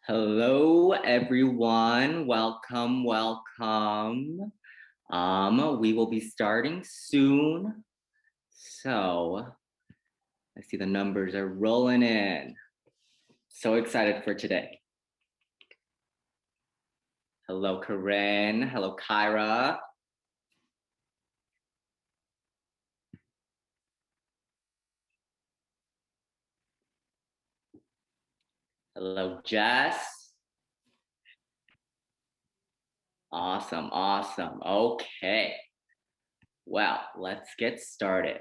Hello, everyone. Welcome, welcome. We will be starting soon. So I see the numbers are rolling in. So excited for today. Hello, Corinne. Hello, Kyra. Hello, Jess. Awesome, awesome. Okay. Well, let's get started.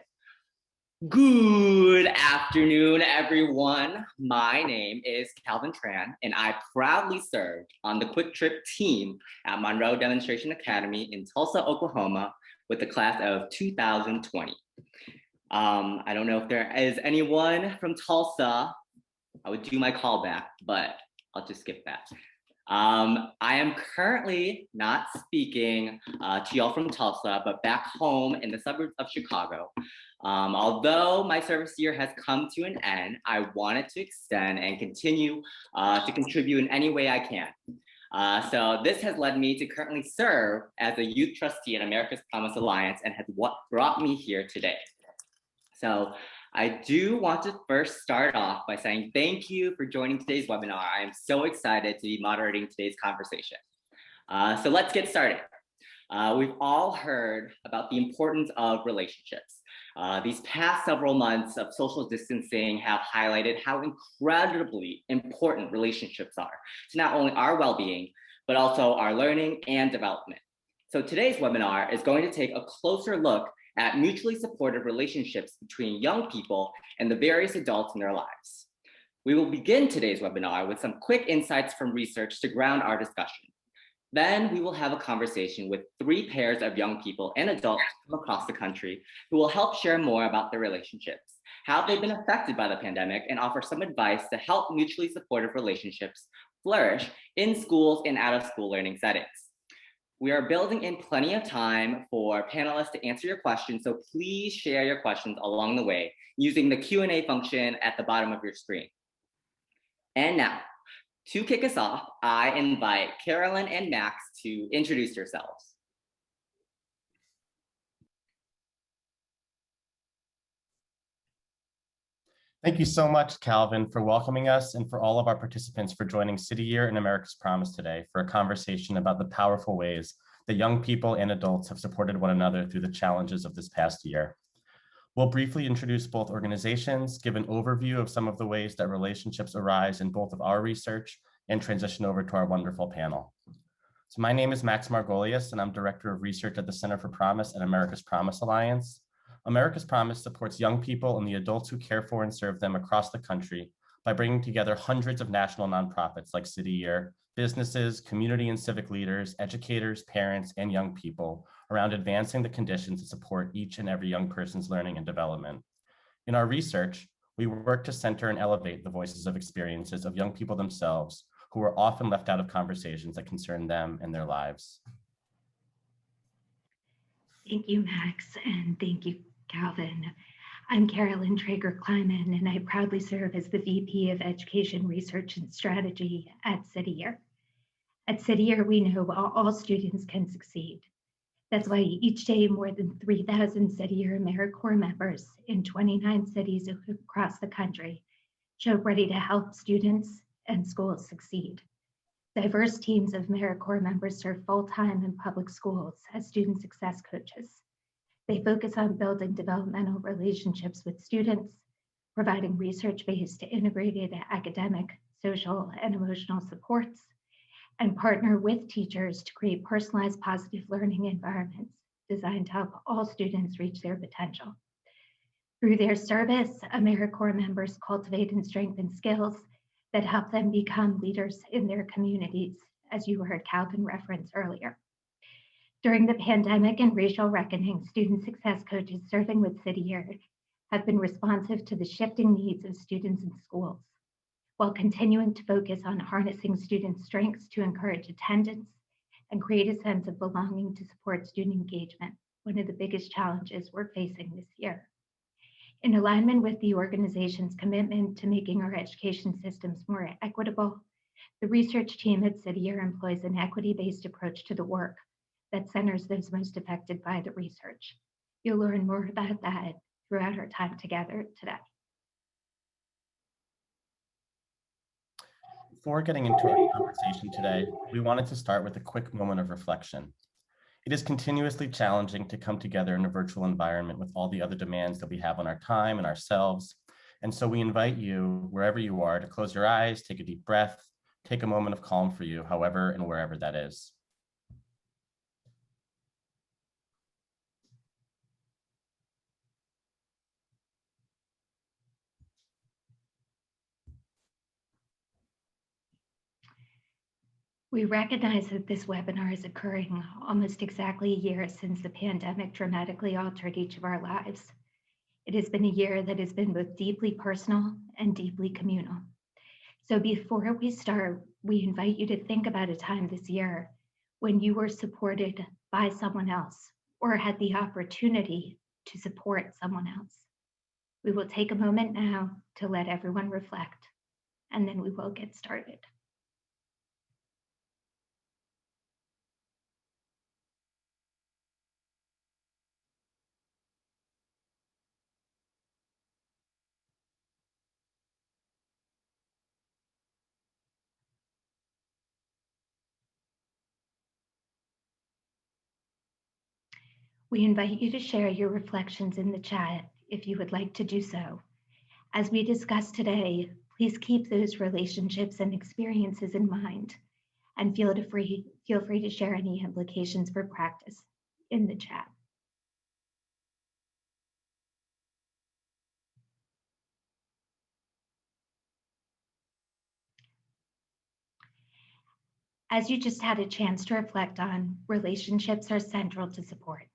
Good afternoon, everyone. My name is Calvin Tran, and I proudly served on the Quick Trip team at Monroe Demonstration Academy in Tulsa, Oklahoma, with the class of 2020. I don't know if there is anyone from Tulsa. I would do my callback, but I'll just skip that. I am currently not speaking to y'all from Tulsa, but back home in the suburbs of Chicago. Although my service year has come to an end, I wanted to extend and continue to contribute in any way I can. So this has led me to currently serve as a youth trustee at America's Promise Alliance and has what brought me here today. So I do want to first start off by saying thank you for joining today's webinar. I am so excited to be moderating today's conversation. So let's get started. We've all heard about the importance of relationships. These past several months of social distancing have highlighted how incredibly important relationships are to not only our well-being, but also our learning and development. So today's webinar is going to take a closer look at mutually supportive relationships between young people and the various adults in their lives. We will begin today's webinar with some quick insights from research to ground our discussion. Then we will have a conversation with 3 pairs of young people and adults from across the country who will help share more about their relationships, how they've been affected by the pandemic, and offer some advice to help mutually supportive relationships flourish in schools and out of school learning settings. We are building in plenty of time for panelists to answer your questions, so please share your questions along the way using the Q&A function at the bottom of your screen. And now, to kick us off, I invite Carolyn and Max to introduce yourselves. Thank you so much, Calvin, for welcoming us and for all of our participants for joining City Year and America's Promise today for a conversation about the powerful ways that young people and adults have supported one another through the challenges of this past year. We'll briefly introduce both organizations, give an overview of some of the ways that relationships arise in both of our research, and transition over to our wonderful panel. So my name is Max Margolius, and I'm Director of Research at the Center for Promise at America's Promise Alliance. America's Promise supports young people and the adults who care for and serve them across the country by bringing together hundreds of national nonprofits like City Year, businesses, community and civic leaders, educators, parents, and young people around advancing the conditions that support each and every young person's learning and development. In our research, we work to center and elevate the voices of experiences of young people themselves who are often left out of conversations that concern them and their lives. Thank you, Max, and thank you, Calvin. I'm Carolyn Traeger-Kleiman, and I proudly serve as the VP of Education Research and Strategy at City Year. At City Year, we know all students can succeed. That's why each day more than 3,000 City Year AmeriCorps members in 29 cities across the country show up ready to help students and schools succeed. Diverse teams of AmeriCorps members serve full-time in public schools as student success coaches. They focus on building developmental relationships with students, providing research-based integrated academic, social, and emotional supports, and partner with teachers to create personalized positive learning environments designed to help all students reach their potential. Through their service, AmeriCorps members cultivate and strengthen skills that help them become leaders in their communities, as you heard Calvin reference earlier. During the pandemic and racial reckoning, student success coaches serving with City Year have been responsive to the shifting needs of students in schools, while continuing to focus on harnessing student strengths to encourage attendance and create a sense of belonging to support student engagement, one of the biggest challenges we're facing this year. In alignment with the organization's commitment to making our education systems more equitable, The research team at City Year employs an equity-based approach to the work that centers those most affected by the research. You'll learn more about that throughout our time together today. Before getting into our conversation today, we wanted to start with a quick moment of reflection. It is continuously challenging to come together in a virtual environment with all the other demands that we have on our time and ourselves. And so we invite you, wherever you are, to close your eyes, take a deep breath, take a moment of calm for you, however and wherever that is. We recognize that this webinar is occurring almost exactly a year since the pandemic dramatically altered each of our lives. It has been a year that has been both deeply personal and deeply communal. So before we start, we invite you to think about a time this year when you were supported by someone else or had the opportunity to support someone else. We will take a moment now to let everyone reflect, and then we will get started. We invite you to share your reflections in the chat if you would like to do so. As we discuss today, please keep those relationships and experiences in mind and feel free to share any implications for practice in the chat. As you just had a chance to reflect on, relationships are central to support.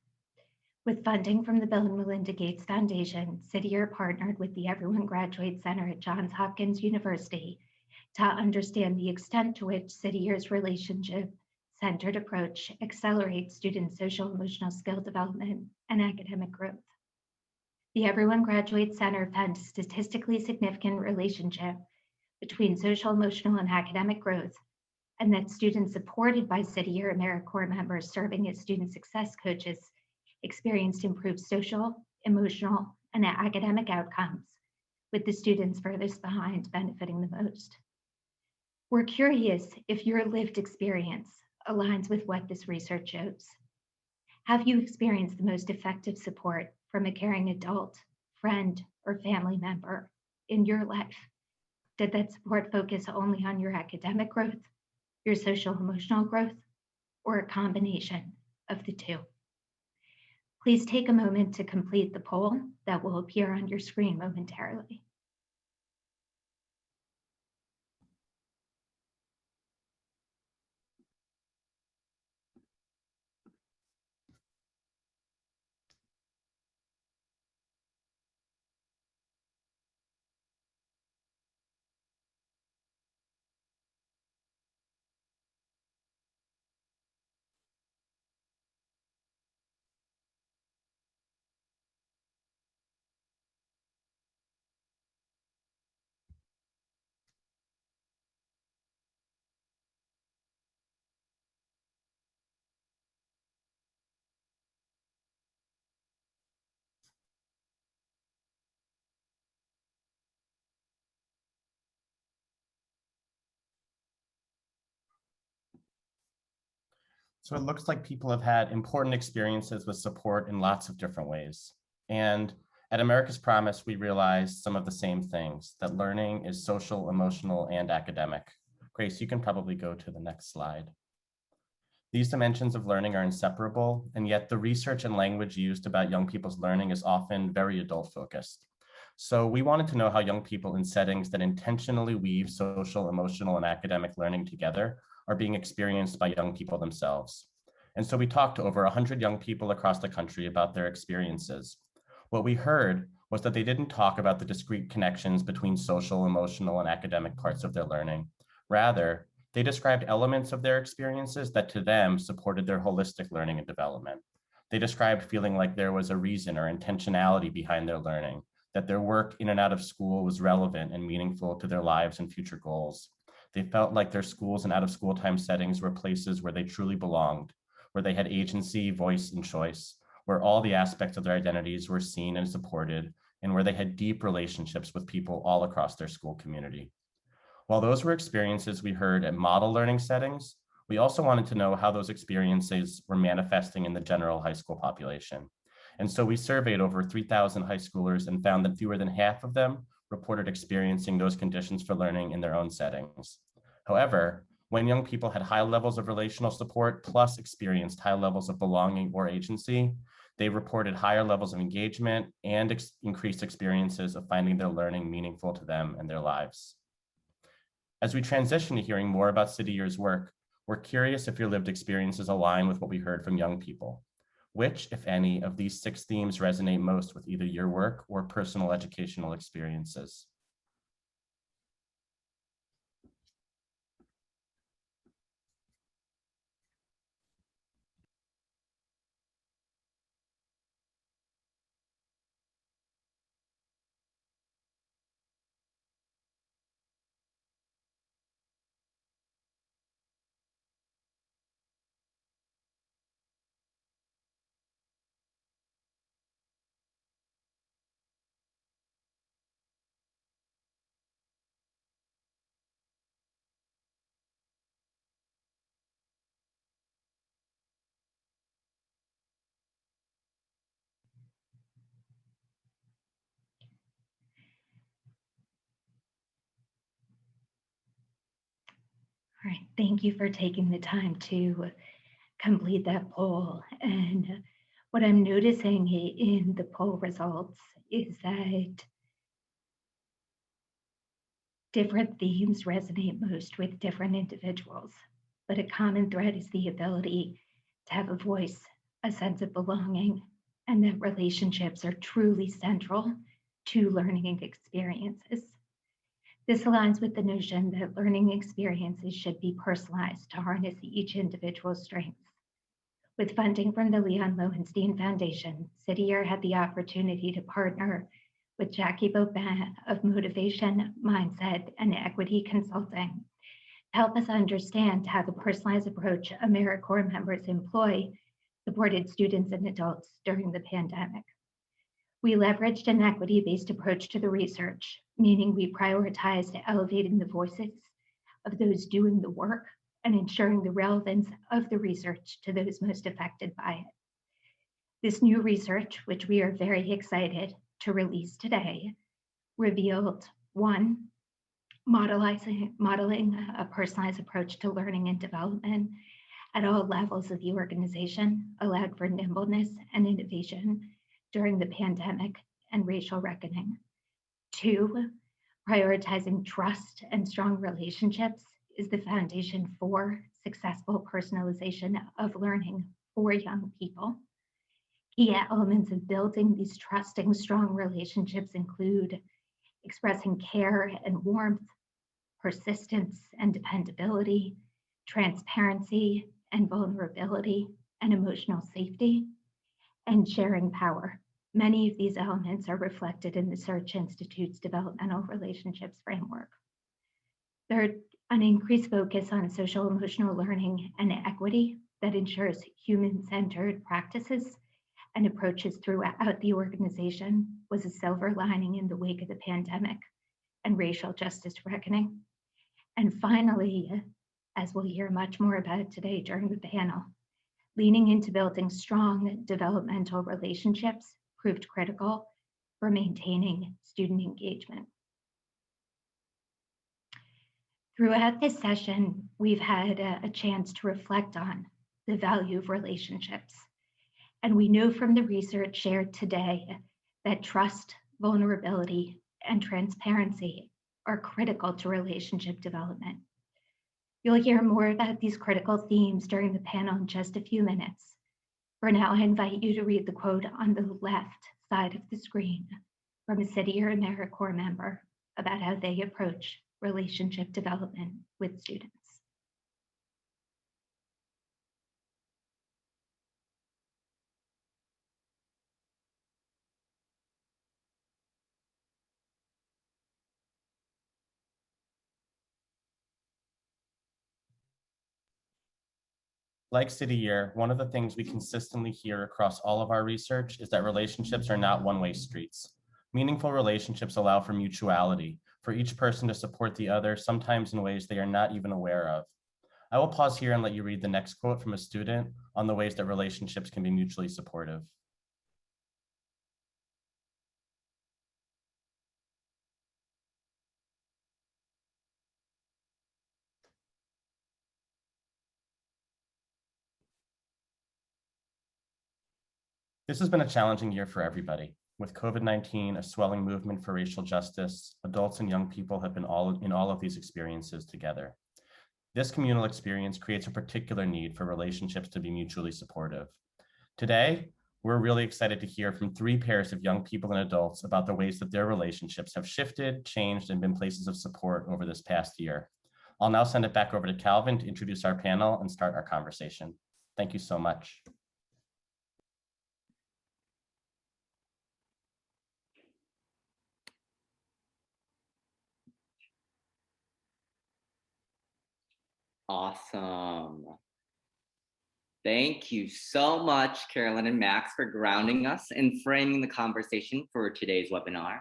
With funding from the Bill and Melinda Gates Foundation, City Year partnered with the Everyone Graduates Center at Johns Hopkins University to understand the extent to which City Year's relationship-centered approach accelerates students' social emotional skill development and academic growth. The Everyone Graduates Center found a statistically significant relationship between social emotional and academic growth, and that students supported by City Year AmeriCorps members serving as student success coaches experienced improved social, emotional, and academic outcomes, with the students furthest behind benefiting the most. We're curious if your lived experience aligns with what this research shows. Have you experienced the most effective support from a caring adult, friend, or family member in your life? Did that support focus only on your academic growth, your social emotional growth, or a combination of the two? Please take a moment to complete the poll that will appear on your screen momentarily. So it looks like people have had important experiences with support in lots of different ways. And at America's Promise, we realized some of the same things, that learning is social, emotional, and academic. Grace, you can probably go to the next slide. These dimensions of learning are inseparable, and yet the research and language used about young people's learning is often very adult focused. So we wanted to know how young people in settings that intentionally weave social, emotional, and academic learning together are being experienced by young people themselves. And so we talked to over 100 young people across the country about their experiences. What we heard was that they didn't talk about the discrete connections between social, emotional, and academic parts of their learning. Rather, they described elements of their experiences that to them supported their holistic learning and development. They described feeling like there was a reason or intentionality behind their learning, that their work in and out of school was relevant and meaningful to their lives and future goals. They felt like their schools and out of school time settings were places where they truly belonged, where they had agency, voice, and choice, where all the aspects of their identities were seen and supported, and where they had deep relationships with people all across their school community. While those were experiences we heard at model learning settings, we also wanted to know how those experiences were manifesting in the general high school population. And so we surveyed over 3,000 high schoolers and found that fewer than half of them reported experiencing those conditions for learning in their own settings. However, when young people had high levels of relational support plus experienced high levels of belonging or agency, they reported higher levels of engagement and increased experiences of finding their learning meaningful to them and their lives. As we transition to hearing more about City Year's work, we're curious if your lived experiences align with what we heard from young people. Which, if any, of these 6 themes resonate most with either your work or personal educational experiences? All right, thank you for taking the time to complete that poll. And what I'm noticing in the poll results is that different themes resonate most with different individuals, but a common thread is the ability to have a voice, a sense of belonging, and that relationships are truly central to learning experiences. This aligns with the notion that learning experiences should be personalized to harness each individual's strengths. With funding from the Leon Lowenstein Foundation, City Year had the opportunity to partner with Jackie Bopin of Motivation, Mindset, and Equity Consulting to help us understand how the personalized approach AmeriCorps members employ supported students and adults during the pandemic. We leveraged an equity-based approach to the research, meaning we prioritized elevating the voices of those doing the work and ensuring the relevance of the research to those most affected by it. This new research, which we are very excited to release today, revealed one, modeling a personalized approach to learning and development at all levels of the organization allowed for nimbleness and innovation during the pandemic and racial reckoning. 2, prioritizing trust and strong relationships is the foundation for successful personalization of learning for young people. Key elements of building these trusting, strong relationships include expressing care and warmth, persistence and dependability, transparency and vulnerability, and emotional safety, and sharing power. Many of these elements are reflected in the Search Institute's Developmental Relationships Framework. Third, an increased focus on social emotional learning and equity that ensures human-centered practices and approaches throughout the organization was a silver lining in the wake of the pandemic and racial justice reckoning. And finally, as we'll hear much more about today during the panel, leaning into building strong developmental relationships proved critical for maintaining student engagement. Throughout this session, we've had a chance to reflect on the value of relationships. And we know from the research shared today that trust, vulnerability, and transparency are critical to relationship development. You'll hear more about these critical themes during the panel in just a few minutes. For now, I invite you to read the quote on the left side of the screen from a City or AmeriCorps member about how they approach relationship development with students. Like City Year, one of the things we consistently hear across all of our research is that relationships are not one-way streets. Meaningful relationships allow for mutuality, for each person to support the other, sometimes in ways they are not even aware of. I will pause here and let you read the next quote from a student on the ways that relationships can be mutually supportive. This has been a challenging year for everybody. With COVID-19, a swelling movement for racial justice, adults and young people have been in all of these experiences together. This communal experience creates a particular need for relationships to be mutually supportive. Today, we're really excited to hear from 3 pairs of young people and adults about the ways that their relationships have shifted, changed, and been places of support over this past year. I'll now send it back over to Calvin to introduce our panel and start our conversation. Thank you so much. Awesome. Thank you so much, Carolyn and Max, for grounding us and framing the conversation for today's webinar.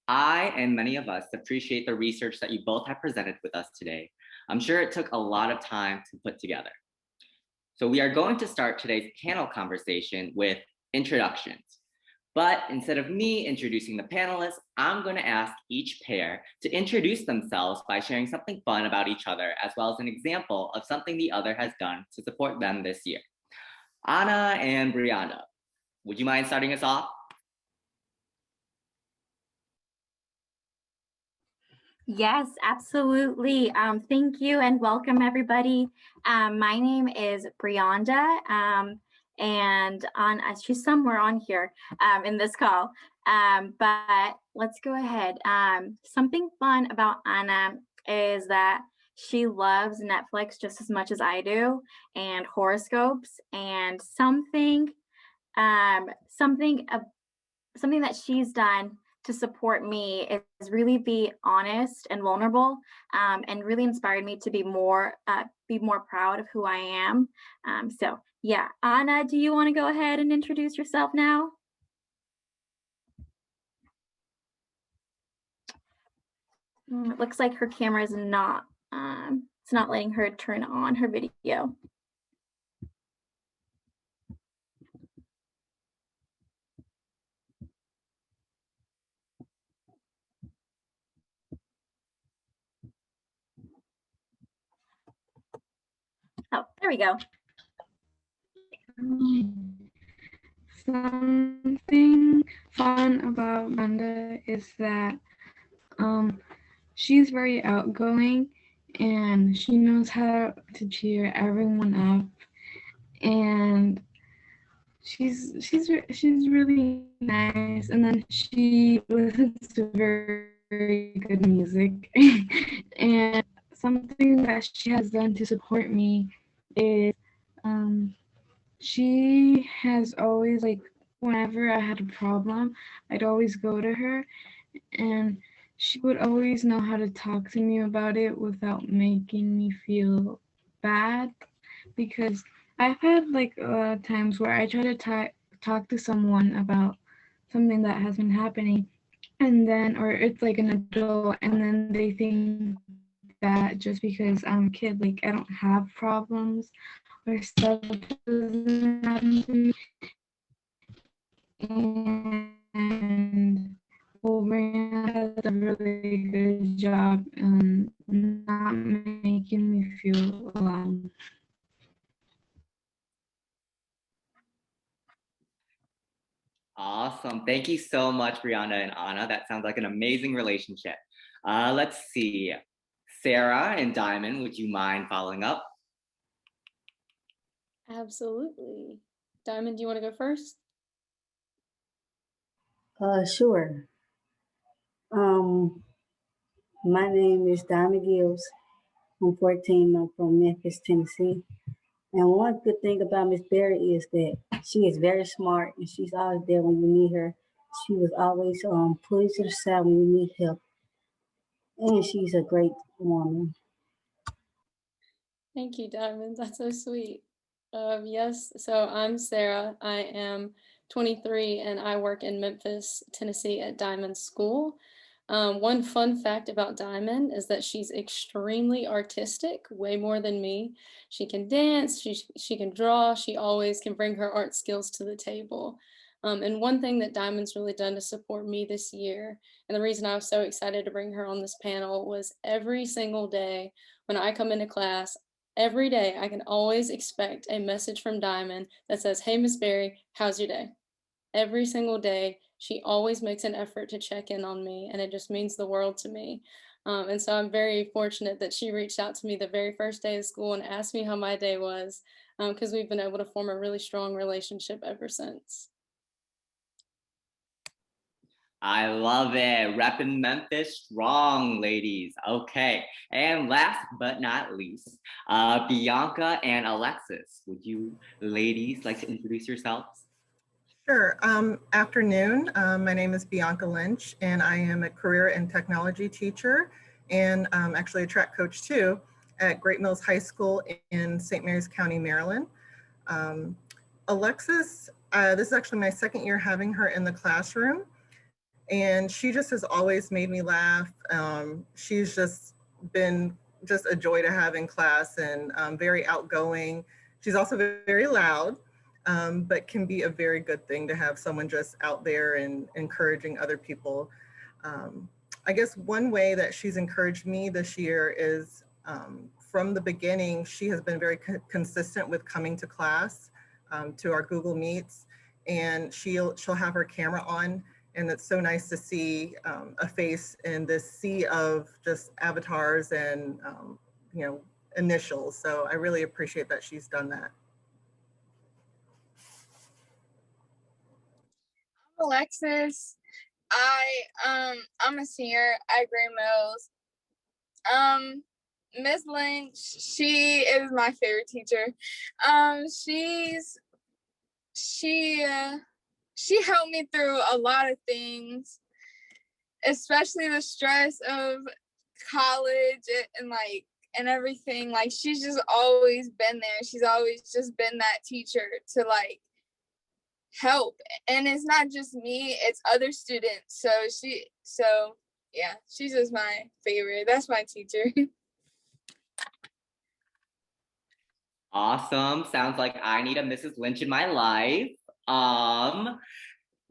I and many of us appreciate the research that you both have presented with us today. I'm sure it took a lot of time to put together. So we are going to start today's panel conversation with introductions. But instead of me introducing the panelists, I'm going to ask each pair to introduce themselves by sharing something fun about each other, as well as an example of something the other has done to support them this year. Anna and Brianna, would you mind starting us off? Yes, absolutely. Thank you and welcome everybody. My name is Brianda, and she's somewhere on here in this call, but let's go ahead. Something fun about Anna is that she loves Netflix just as much as I do, and horoscopes, and something that she's done to support me is really be honest and vulnerable, and really inspired me to be more proud of who I am. So yeah, Anna, do you want to go ahead and introduce yourself now? It looks like her camera is not, it's not letting her turn on her video. Oh, there we go. Something fun about Brenda is that she's very outgoing and she knows how to cheer everyone up, and she's really nice, and then she listens to very good music. And something that she has done to support me is she has always, like, whenever I had a problem, I'd always go to her, and she would always know how to talk to me about it without making me feel bad, because I've had like times where I try to talk to someone about something that has been happening, and then, or it's like an adult, and then they think that just because I'm a kid, like, I don't have problems or stuff doesn't happen to me. And Wolverine has a really good job in not making me feel alone. Awesome. Thank you so much, Brianna and Anna. That sounds like an amazing relationship. Let's see. Sarah and Diamond, would you mind following up? Absolutely. Diamond, do you want to go first? Sure. My name is Diamond Gibbs. I'm 14. I'm from Memphis, Tennessee. And one good thing about Miss Berry is that she is very smart and she's always there when you need her. She was always pulled you to the side when you need help. And she's a great woman. Thank you, Diamond. That's so sweet. Yes, so I'm Sarah. I am 23 and I work in Memphis, Tennessee at Diamond School. One fun fact about Diamond is that she's extremely artistic, way more than me. She can dance, she can draw, she always can bring her art skills to the table. And one thing that Diamond's really done to support me this year, and the reason I was so excited to bring her on this panel, was every single day when I come into class, every day I can always expect a message from Diamond that says, "Hey, Miss Berry, how's your day?" Every single day, she always makes an effort to check in on me, and it just means the world to me. And so I'm very fortunate that she reached out to me the very first day of school and asked me how my day was, because we've been able to form a really strong relationship ever since. I love it. Repping Memphis strong, ladies. Okay. And last but not least, Bianca and Alexis, would you ladies like to introduce yourselves? Sure. Afternoon. My name is Bianca Lynch, and I am a career and technology teacher and actually a track coach too at Great Mills High School in St. Mary's County, Maryland. Alexis, this is actually my second year having her in the classroom, and she just has always made me laugh. She's just been just a joy to have in class and very outgoing. She's also very loud. But can be a very good thing to have someone just out there and encouraging other people. I guess one way that she's encouraged me this year is from the beginning, she has been very consistent with coming to class, to our Google Meets, and she'll have her camera on, and it's so nice to see a face in this sea of just avatars and initials. So I really appreciate that she's done that. Alexis. I'm a senior at Great Mills. Miss Lynch, she is my favorite teacher. She helped me through a lot of things, especially the stress of college and everything. Like, she's just always been there. She's always just been that teacher to help, and it's not just me, it's other students. So yeah, she's just my favorite. That's my teacher. Awesome. Sounds like I need a Mrs. Lynch in my life.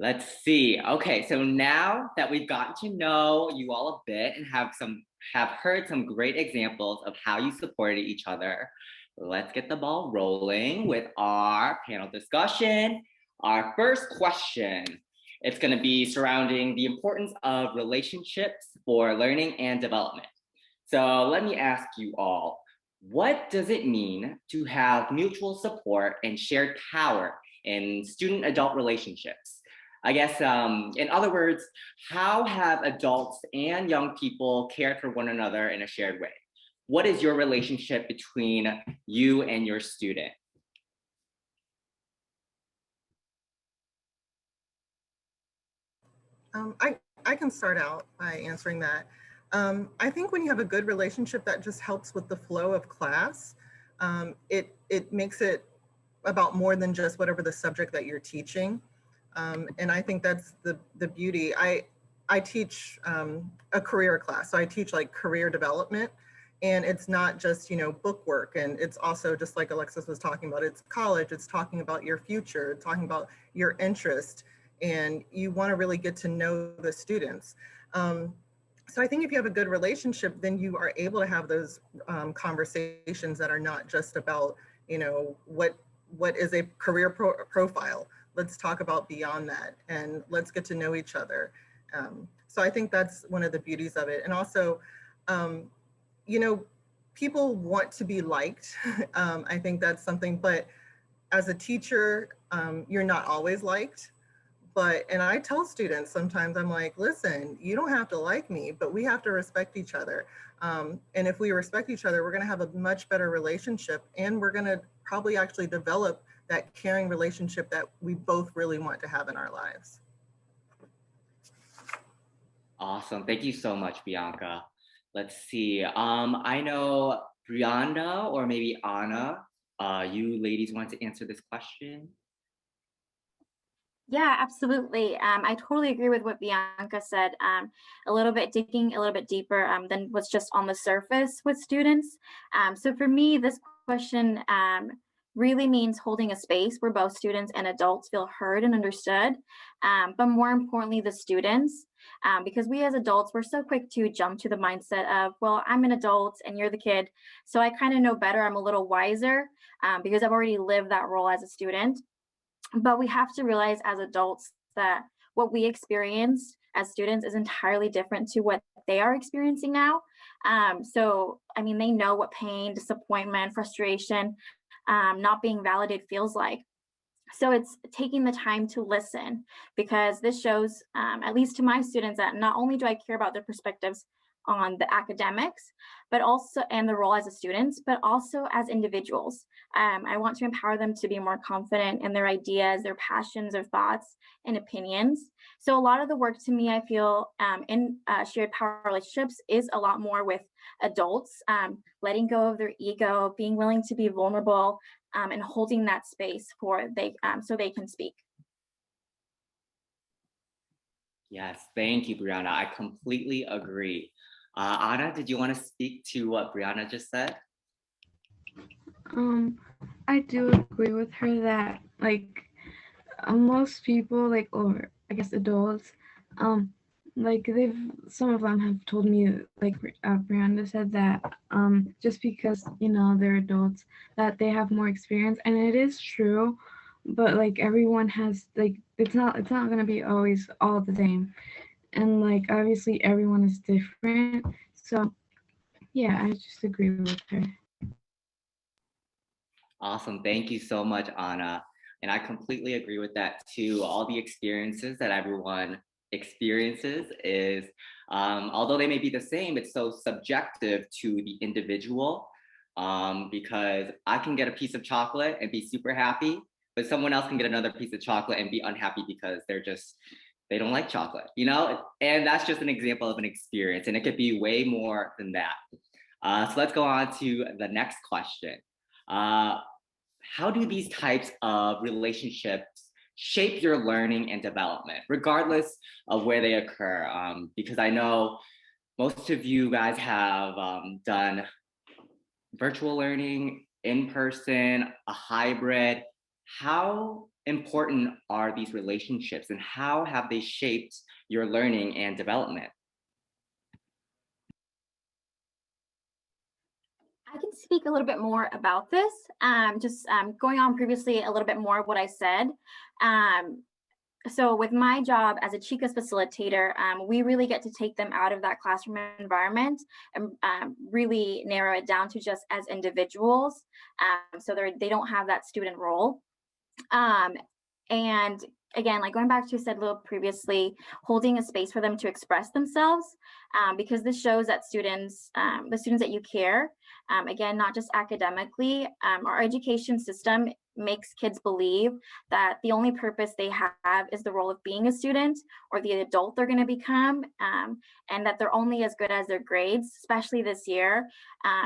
Let's see. Okay, so now that we've gotten to know you all a bit and have heard some great examples of how you supported each other, let's get the ball rolling with our panel discussion. Our first question, it's going to be surrounding the importance of relationships for learning and development. So let me ask you all, what does it mean to have mutual support and shared power in student-adult relationships? I guess, in other words, how have adults and young people cared for one another in a shared way? What is your relationship between you and your student? I can start out by answering that. I think when you have a good relationship, that just helps with the flow of class. It makes it about more than just whatever the subject that you're teaching. And I think that's the beauty. I teach a career class, so I teach like career development, and it's not just book work, and it's also just like Alexis was talking about. It's college. It's talking about your future, talking about your interest, and you want to really get to know the students. So I think if you have a good relationship, then you are able to have those conversations that are not just about what is a career profile. Let's talk about beyond that, and let's get to know each other. So I think that's one of the beauties of it. And also, people want to be liked. I think that's something, but as a teacher, you're not always liked. And I tell students sometimes, I'm like, listen, you don't have to like me, but we have to respect each other. And if we respect each other, we're gonna have a much better relationship, and we're gonna probably actually develop that caring relationship that we both really want to have in our lives. Awesome. Thank you so much, Bianca. Let's see. I know Brianda or maybe Anna you ladies want to answer this question? Yeah, absolutely. I totally agree with what Bianca said. A little bit digging a little bit deeper than what's just on the surface with students. So for me, this question really means holding a space where both students and adults feel heard and understood, but more importantly, the students, because we as adults, we're so quick to jump to the mindset of, well, I'm an adult and you're the kid, so I kind of know better, I'm a little wiser because I've already lived that role as a student. But we have to realize as adults that what we experience as students is entirely different to what they are experiencing now. So, I mean, they know what pain, disappointment, frustration, not being validated feels like. So it's taking the time to listen, because this shows, at least to my students, that not only do I care about their perspectives on the academics, but also, and the role as a student, but also as individuals. I want to empower them to be more confident in their ideas, their passions, their thoughts, and opinions. So a lot of the work to me, I feel, in shared power relationships is a lot more with adults, letting go of their ego, being willing to be vulnerable, and holding that space for so they can speak. Yes, thank you, Brianna. I completely agree. Anna, did you want to speak to what Brianna just said? I do agree with her that like most people, like, or I guess adults, like some of them have told me, like Brianna said, that just because they're adults, that they have more experience, and it is true, but like everyone has, like, it's not gonna be always all the same, and like obviously everyone is different. So yeah, I just agree with her. Awesome. Thank you so much, Anna. And I completely agree with that too. All the experiences that everyone experiences is, although they may be the same, it's so subjective to the individual, because I can get a piece of chocolate and be super happy, but someone else can get another piece of chocolate and be unhappy because they don't like chocolate, you know? And that's just an example of an experience, and it could be way more than that. So let's go on to the next question. How do these types of relationships shape your learning and development, regardless of where they occur? Because I know most of you guys have done virtual learning, in person, a hybrid. How important are these relationships, and how have they shaped your learning and development? I can speak a little bit more about this, just going on previously a little bit more of what I said. So with my job as a Chicas facilitator, we really get to take them out of that classroom environment and really narrow it down to just as individuals. So they don't have that student role. And again, like going back to what you said a little previously, holding a space for them to express themselves, because this shows that students, the students that you care, again, not just academically, our education system makes kids believe that the only purpose they have is the role of being a student or the adult they're going to become, and that they're only as good as their grades, especially this year.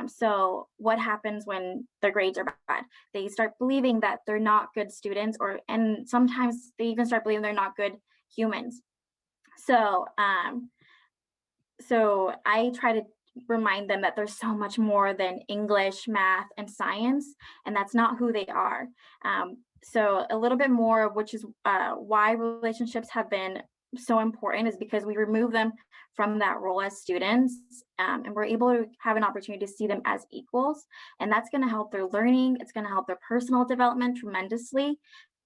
So what happens when their grades are bad? They start believing that they're not good students, and sometimes they even start believing they're not good humans. So so I try to remind them that there's so much more than English, math, and science, and that's not who they are. So a little bit more, which is why relationships have been so important, is because we remove them from that role as students, and we're able to have an opportunity to see them as equals. And that's going to help their learning. It's going to help their personal development tremendously,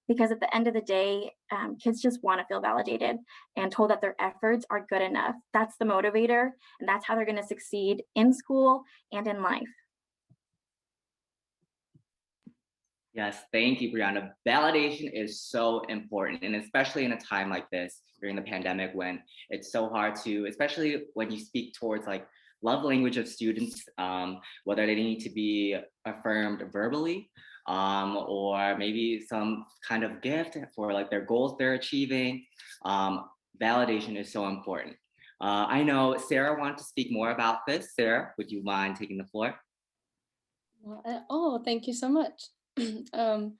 because at the end of the day, kids just want to feel validated and told that their efforts are good enough. That's the motivator, and that's how they're going to succeed in school and in life. Yes, thank you, Brianna. Validation is so important, and especially in a time like this during the pandemic, when it's so hard to, especially when you speak towards like love language of students, whether they need to be affirmed verbally, or maybe some kind of gift for like their goals they're achieving. Validation is so important. I know Sarah wanted to speak more about this. Sarah, would you mind taking the floor? Oh, thank you so much. um,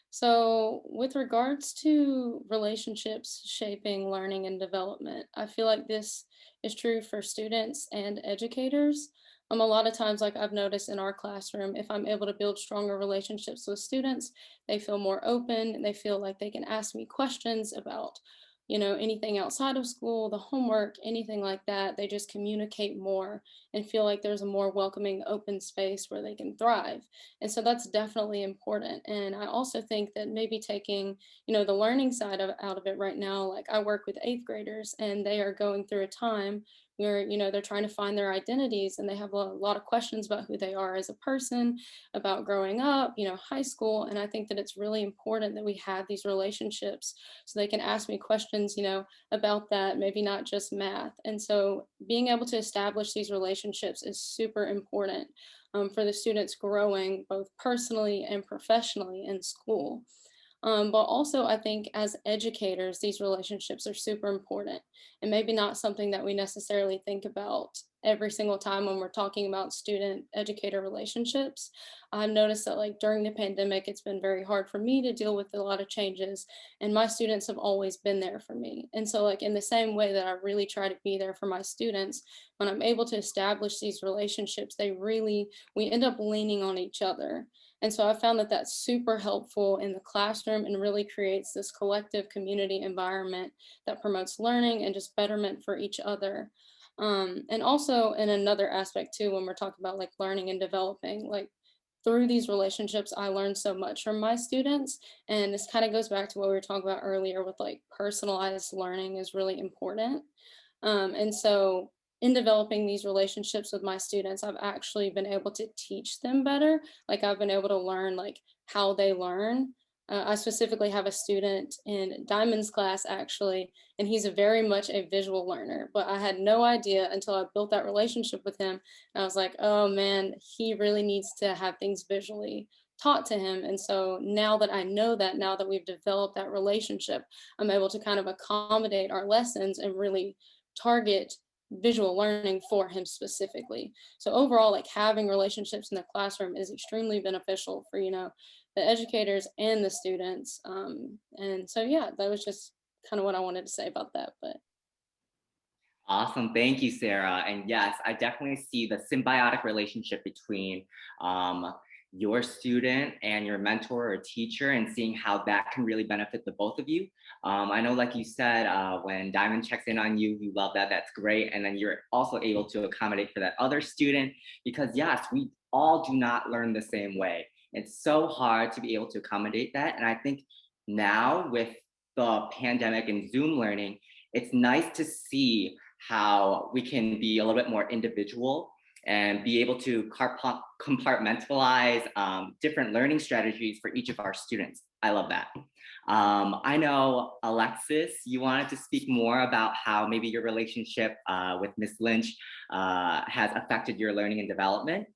so, with regards to relationships shaping learning and development, I feel like this is true for students and educators. A lot of times, like I've noticed in our classroom, if I'm able to build stronger relationships with students, they feel more open and they feel like they can ask me questions about, anything outside of school, the homework, anything like that. They just communicate more and feel like there's a more welcoming, open space where they can thrive. And so that's definitely important. And I also think that maybe taking, the learning side out of it right now, like I work with eighth graders and they are going through a time where, they're trying to find their identities and they have a lot of questions about who they are as a person, about growing up, high school. And I think that it's really important that we have these relationships so they can ask me questions, about that, maybe not just math. And so being able to establish these relationships is super important for the students growing both personally and professionally in school. But also, I think as educators, these relationships are super important and maybe not something that we necessarily think about every single time when we're talking about student educator relationships. I've noticed that, like, during the pandemic, it's been very hard for me to deal with a lot of changes, and my students have always been there for me. And so, like, in the same way that I really try to be there for my students, when I'm able to establish these relationships, we end up leaning on each other. And so I found that that's super helpful in the classroom and really creates this collective community environment that promotes learning and just betterment for each other. And also in another aspect too, when we're talking about like learning and developing, like through these relationships, I learned so much from my students. And this kind of goes back to what we were talking about earlier with like personalized learning is really important. And so in developing these relationships with my students, I've actually been able to teach them better. Like I've been able to learn like how they learn. I specifically have a student in Diamond's class actually, and he's a very much a visual learner, but I had no idea until I built that relationship with him. And I was like, oh man, he really needs to have things visually taught to him. And so now that I know that, now that we've developed that relationship, I'm able to kind of accommodate our lessons and really target visual learning for him specifically. So overall, like having relationships in the classroom is extremely beneficial for, the educators and the students. And so, yeah, that was just kind of what I wanted to say about that. But Awesome. Thank you, Sarah. And yes, I definitely see the symbiotic relationship between your student and your mentor or teacher and seeing how that can really benefit the both of you. I know, like you said, when Diamond checks in on you, you love that. That's great. And then you're also able to accommodate for that other student because, yes, we all do not learn the same way. It's so hard to be able to accommodate that. And I think now with the pandemic and Zoom learning, it's nice to see how we can be a little bit more individual and be able to compartmentalize different learning strategies for each of our students. I love that. I know, Alexis, you wanted to speak more about how maybe your relationship with Miss Lynch has affected your learning and development.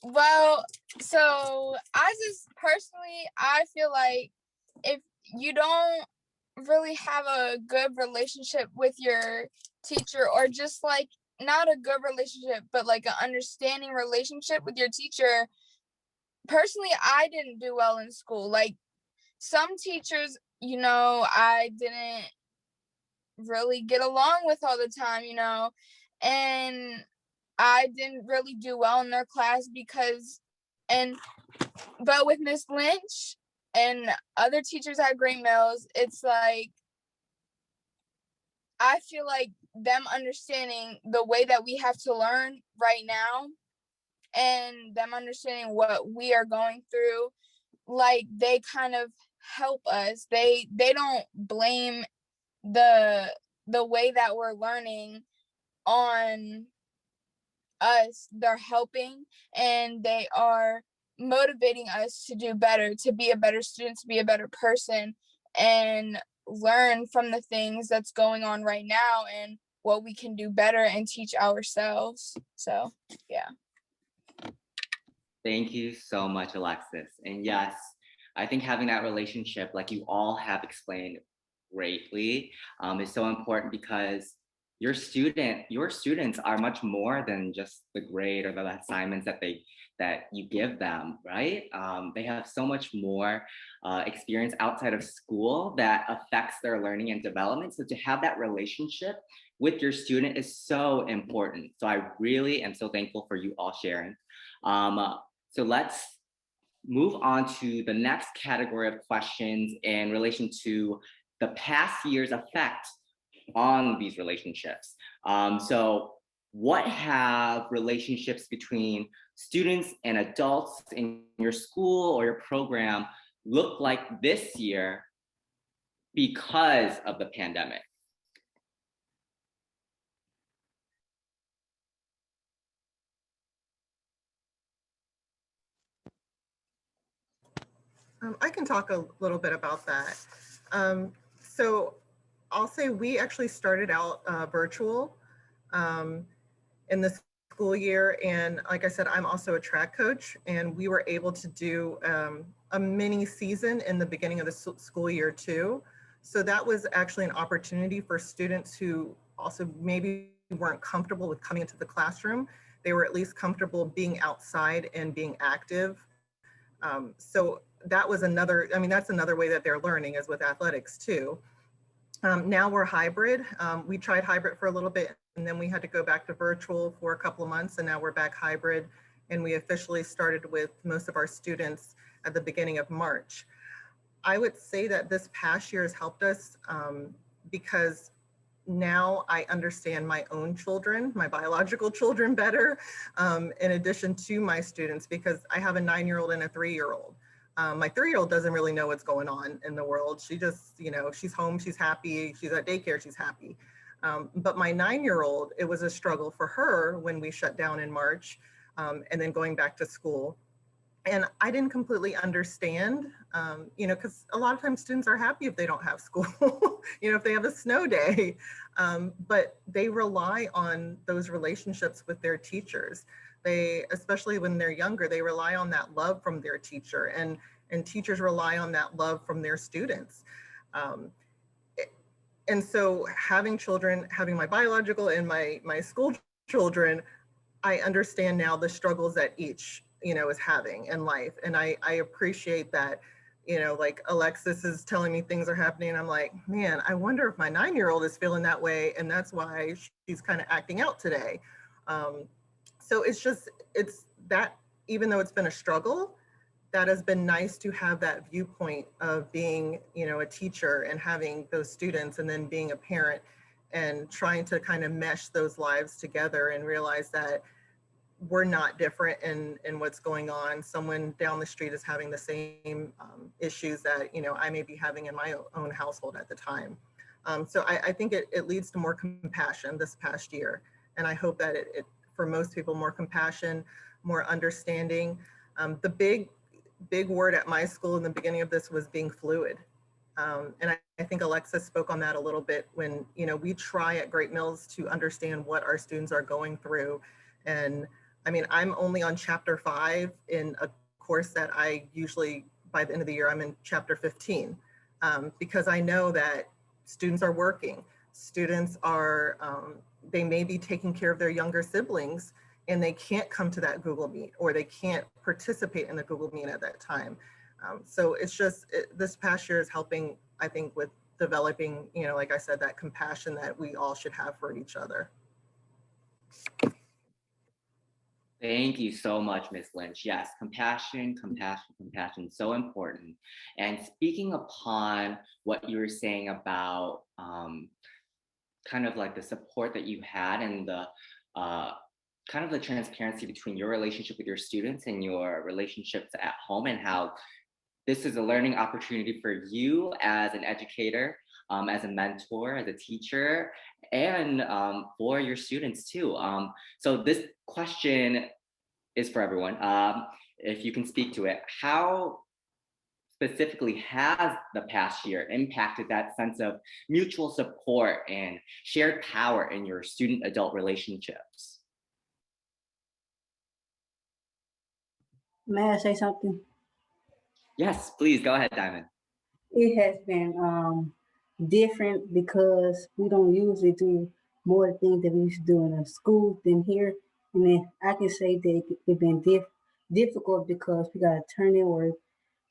Well, so I feel like if you don't really have a good relationship with your teacher, or just like not a good relationship, but like an understanding relationship with your teacher, personally, I didn't do well in school. Like some teachers, I didn't really get along with all the time, and I didn't really do well in their class but with Miss Lynch and other teachers at Great Mills, it's like, I feel like them understanding the way that we have to learn right now and them understanding what we are going through, like they kind of help us. They don't blame the way that we're learning on us. They're helping and they are motivating us to do better, to be a better student, to be a better person, and learn from the things that's going on right now and what we can do better and teach ourselves. So, yeah. Thank you so much, Alexis. And yes, I think having that relationship, like you all have explained greatly, is so important because your students are much more than just the grade or the assignments that you give them, right? They have so much more experience outside of school that affects their learning and development. So to have that relationship with your student is so important. So I really am so thankful for you all sharing. So let's move on to the next category of questions in relation to the past year's effect on these relationships. So what have relationships between students and adults in your school or your program look like this year because of the pandemic? I can talk a little bit about that. So I'll say we actually started out virtual in the school year. And like I said, I'm also a track coach, and we were able to do a mini season in the beginning of the school year too. So that was actually an opportunity for students who also maybe weren't comfortable with coming into the classroom. They were at least comfortable being outside and being active. So that was another, I mean, that's another way that they're learning is with athletics too. Now we're hybrid. We tried hybrid for a little bit, and then we had to go back to virtual for a couple of months, and now we're back hybrid. And we officially started with most of our students at the beginning of March. I would say that this past year has helped us because now I understand my own children, my biological children better, in addition to my students, because I have a 9-year-old and a 3-year-old. My 3-year-old doesn't really know what's going on in the world. She just, you know, she's home, she's happy, she's at daycare, she's happy. But my 9-year-old, it was a struggle for her when we shut down in March and then going back to school. And I didn't completely understand, you know, because a lot of times students are happy if they don't have school, you know, if they have a snow day, but they rely on those relationships with their teachers. They, especially when they're younger, they rely on that love from their teacher, and teachers rely on that love from their students. And so having children, having my biological and my school children, I understand now the struggles that each, you know, is having in life. And I appreciate that, you know, like Alexis is telling me things are happening. And I'm like, man, I wonder if my 9-year-old is feeling that way. And that's why she's kind of acting out today. So it's just, it's that, even though it's been a struggle, that has been nice to have that viewpoint of being, you know, a teacher and having those students, and then being a parent and trying to kind of mesh those lives together and realize that we're not different in what's going on. Someone down the street is having the same issues that, you know, I may be having in my own household at the time. So I think it leads to more compassion this past year. And I hope that it for most people, more compassion, more understanding. The big word at my school in the beginning of this was being fluid. And I think Alexis spoke on that a little bit when, you know, we try at Great Mills to understand what our students are going through. And I mean, I'm only on chapter 5 in a course that I usually, by the end of the year, I'm in chapter 15, because I know that students are working. Students are, they may be taking care of their younger siblings, and they can't come to that Google Meet, or they can't participate in the Google Meet at that time. So it's just, this past year is helping, I think, with developing, you know, like I said, that compassion that we all should have for each other. Thank you so much, Ms. Lynch. Yes, compassion, compassion, compassion, so important. And speaking upon what you were saying about kind of like the support that you had and the kind of the transparency between your relationship with your students and your relationships at home, and how this is a learning opportunity for you as an educator, as a mentor, as a teacher, and for your students too. So this question is for everyone. If you can speak to it, how specifically has the past year impacted that sense of mutual support and shared power in your student-adult relationships? May I say something? Yes, please go ahead, Diamond. It has been different because we don't usually do more things that we used to do in the school than here. And then I can say that it's been difficult because we got to turn in work,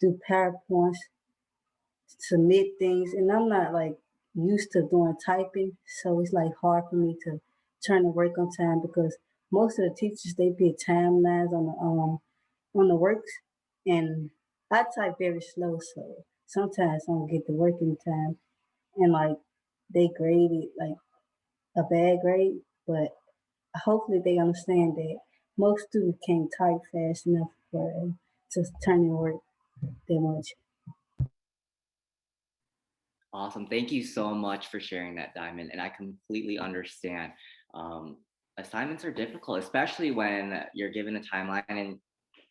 do PowerPoints, submit things, and I'm not like used to doing typing, so it's like hard for me to turn the work on time because most of the teachers they put timelines on the works, and I type very slow, so sometimes I don't get the work in time, and like they grade it like a bad grade, but hopefully they understand that most students can't type fast enough for to turn in work that much. Awesome. Thank you so much for sharing that, Diamond. And I completely understand. Assignments are difficult, especially when you're given a timeline, and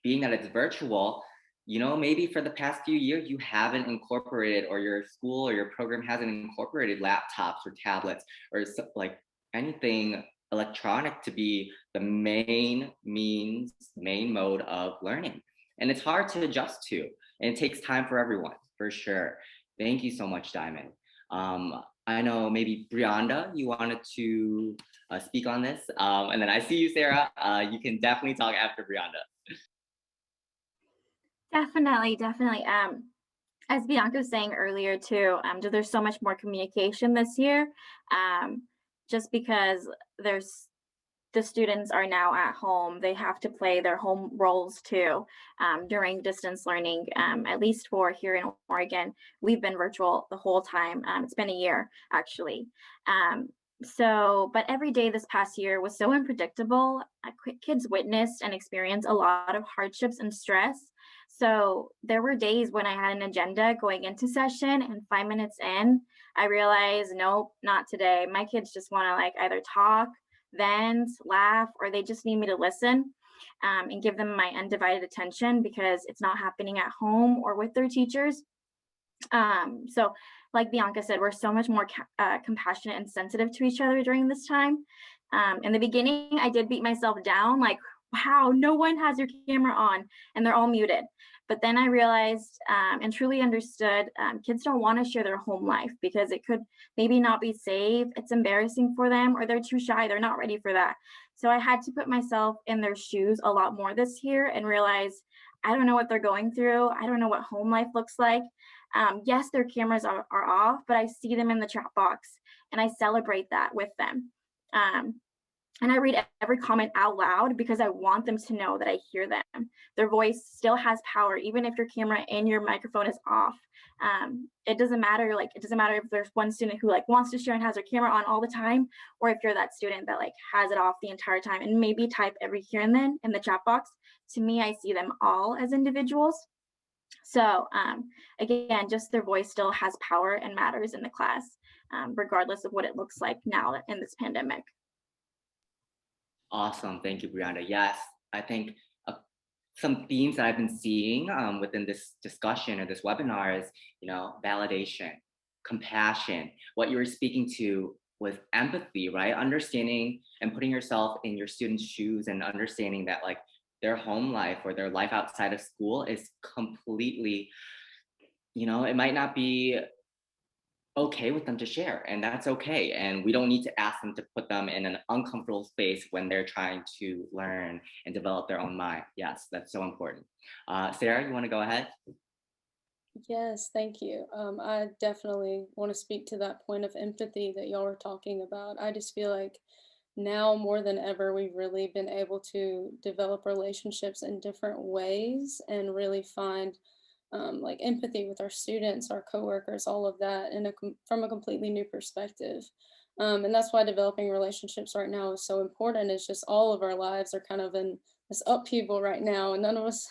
being that it's virtual, maybe for the past few years, you haven't incorporated, or your school or your program hasn't incorporated laptops or tablets or like anything electronic to be the main mode of learning. And it's hard to adjust to, and it takes time for everyone, for sure. Thank you so much, Diamond. I know maybe Brianda, you wanted to speak on this. And then I see you, Sarah. You can definitely talk after Brianda. Definitely. As Bianca was saying earlier too, there's so much more communication this year, just because the students are now at home. They have to play their home roles too during distance learning. At least for here in Oregon, we've been virtual the whole time. It's been a year actually. But every day this past year was so unpredictable. Kids witnessed and experienced a lot of hardships and stress. So there were days when I had an agenda going into session, and 5 minutes in, I realized, nope, not today. My kids just want to like either talk, vent, laugh, or they just need me to listen and give them my undivided attention because it's not happening at home or with their teachers. So like Bianca said, we're so much more compassionate and sensitive to each other during this time. In the beginning, I did beat myself down, like, wow, no one has your camera on and they're all muted. But then I realized and truly understood kids don't want to share their home life because it could maybe not be safe. It's embarrassing for them, or they're too shy. They're not ready for that. So I had to put myself in their shoes a lot more this year and realize I don't know what they're going through. I don't know what home life looks like. Yes, their cameras are off, but I see them in the chat box and I celebrate that with them. And I read every comment out loud because I want them to know that I hear them. Their voice still has power, even if your camera and your microphone is off. It doesn't matter. It doesn't matter if there's one student who wants to share and has their camera on all the time, or if you're that student that has it off the entire time and maybe type every here and then in the chat box. To me, I see them all as individuals. So again, just their voice still has power and matters in the class, regardless of what it looks like now in this pandemic. Awesome. Thank you, Brianda. Yes, I think some themes that I've been seeing within this discussion or this webinar is, validation, compassion. What you were speaking to was empathy, right? Understanding and putting yourself in your students' shoes and understanding that their home life or their life outside of school is completely, it might not be okay with them to share, and that's okay. And we don't need to ask them to put them in an uncomfortable space when they're trying to learn and develop their own mind. Yes, that's so important. Sarah, you want to go ahead? Yes, thank you. I definitely want to speak to that point of empathy that y'all were talking about. I just feel like now more than ever, we've really been able to develop relationships in different ways and really find empathy with our students, our coworkers, all of that, and from a completely new perspective. And that's why developing relationships right now is so important. It's just all of our lives are kind of in this upheaval right now, and none of us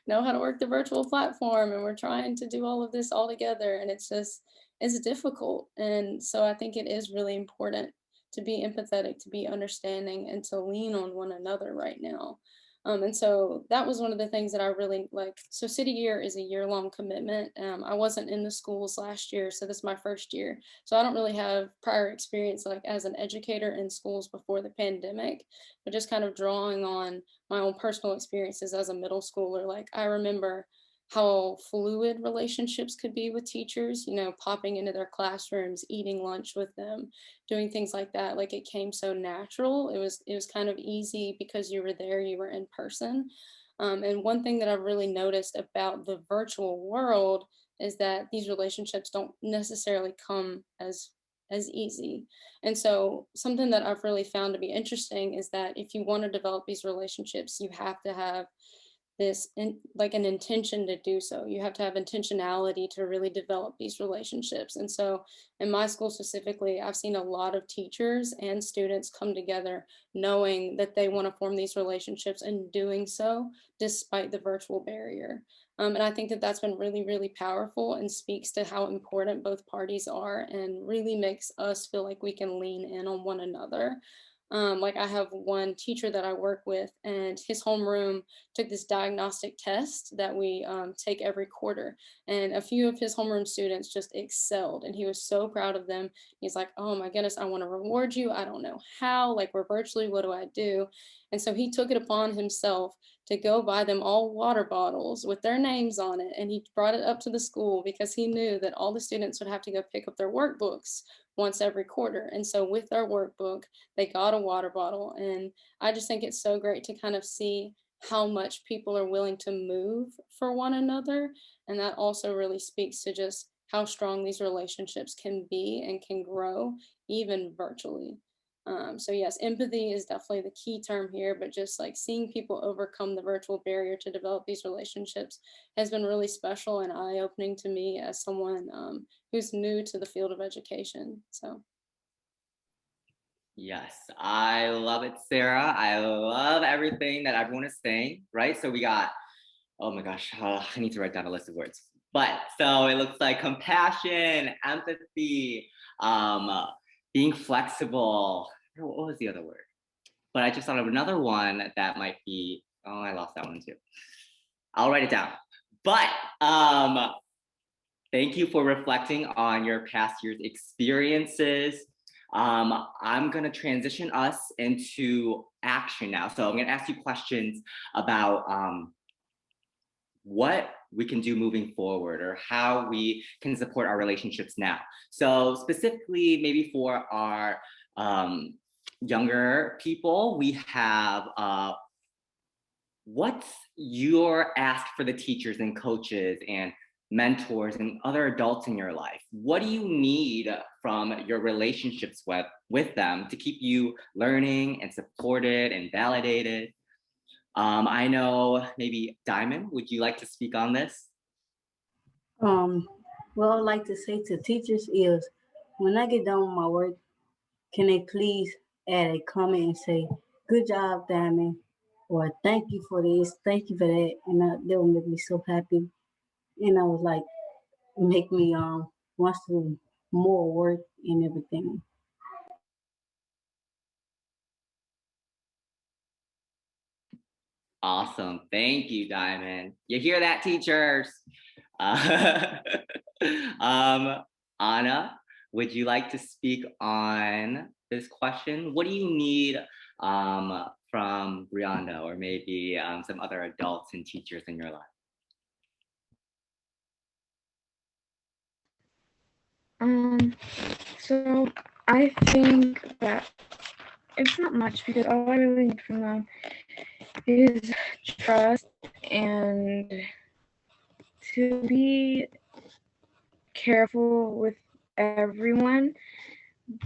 know how to work the virtual platform, and we're trying to do all of this all together, and it's difficult. And so I think it is really important to be empathetic, to be understanding, and to lean on one another right now. And so that was one of the things that I really like. So City Year is a year-long commitment. I wasn't in the schools last year, so this is my first year. So I don't really have prior experience as an educator in schools before the pandemic, but just kind of drawing on my own personal experiences as a middle schooler. I remember how fluid relationships could be with teachers, you know, popping into their classrooms, eating lunch with them, doing things like that. Like it came so natural. It was kind of easy because you were there, you were in person. And one thing that I've really noticed about the virtual world is that these relationships don't necessarily come as easy. And so something that I've really found to be interesting is that if you want to develop these relationships, you have to have like an intention to do so. You have to have intentionality to really develop these relationships. And so in my school specifically, I've seen a lot of teachers and students come together knowing that they want to form these relationships and doing so despite the virtual barrier. And I think that that's been really, really powerful and speaks to how important both parties are and really makes us feel like we can lean in on one another. Like I have one teacher that I work with, and his homeroom took this diagnostic test that we take every quarter. And a few of his homeroom students just excelled, and he was so proud of them. He's like, oh my goodness, I want to reward you. I don't know how, like we're virtually, what do I do? And so he took it upon himself to go buy them all water bottles with their names on it. And he brought it up to the school because he knew that all the students would have to go pick up their workbooks once every quarter. And so with their workbook, they got a water bottle. And I just think it's so great to kind of see how much people are willing to move for one another. And that also really speaks to just how strong these relationships can be and can grow even virtually. So yes, empathy is definitely the key term here, but just like seeing people overcome the virtual barrier to develop these relationships has been really special and eye-opening to me as someone who's new to the field of education. So. Yes, I love it, Sarah. I love everything that everyone is saying, right? So we got, oh my gosh, I need to write down a list of words. But so it looks like compassion, empathy, being flexible. What was the other word? But I just thought of another one that might be, oh, I lost that one too. I'll write it down. But thank you for reflecting on your past year's experiences. I'm gonna transition us into action now. So I'm gonna ask you questions about what we can do moving forward or how we can support our relationships now. So specifically, maybe for our younger people, we have what's your ask for the teachers and coaches and mentors and other adults in your life? What do you need from your relationships with them to keep you learning and supported and validated? I know maybe Diamond, would you like to speak on this? What I'd like to say to teachers is when I get done with my work, can they please add a comment and say, good job, Diamond, or thank you for this, thank you for that. And that will make me so happy. And I was like, make me want to do more work and everything. Awesome. Thank you, Diamond. You hear that, teachers? Anna, would you like to speak on this question? What do you need from Brianda or maybe some other adults and teachers in your life? So I think that it's not much because all I really need from them is trust and to be careful with everyone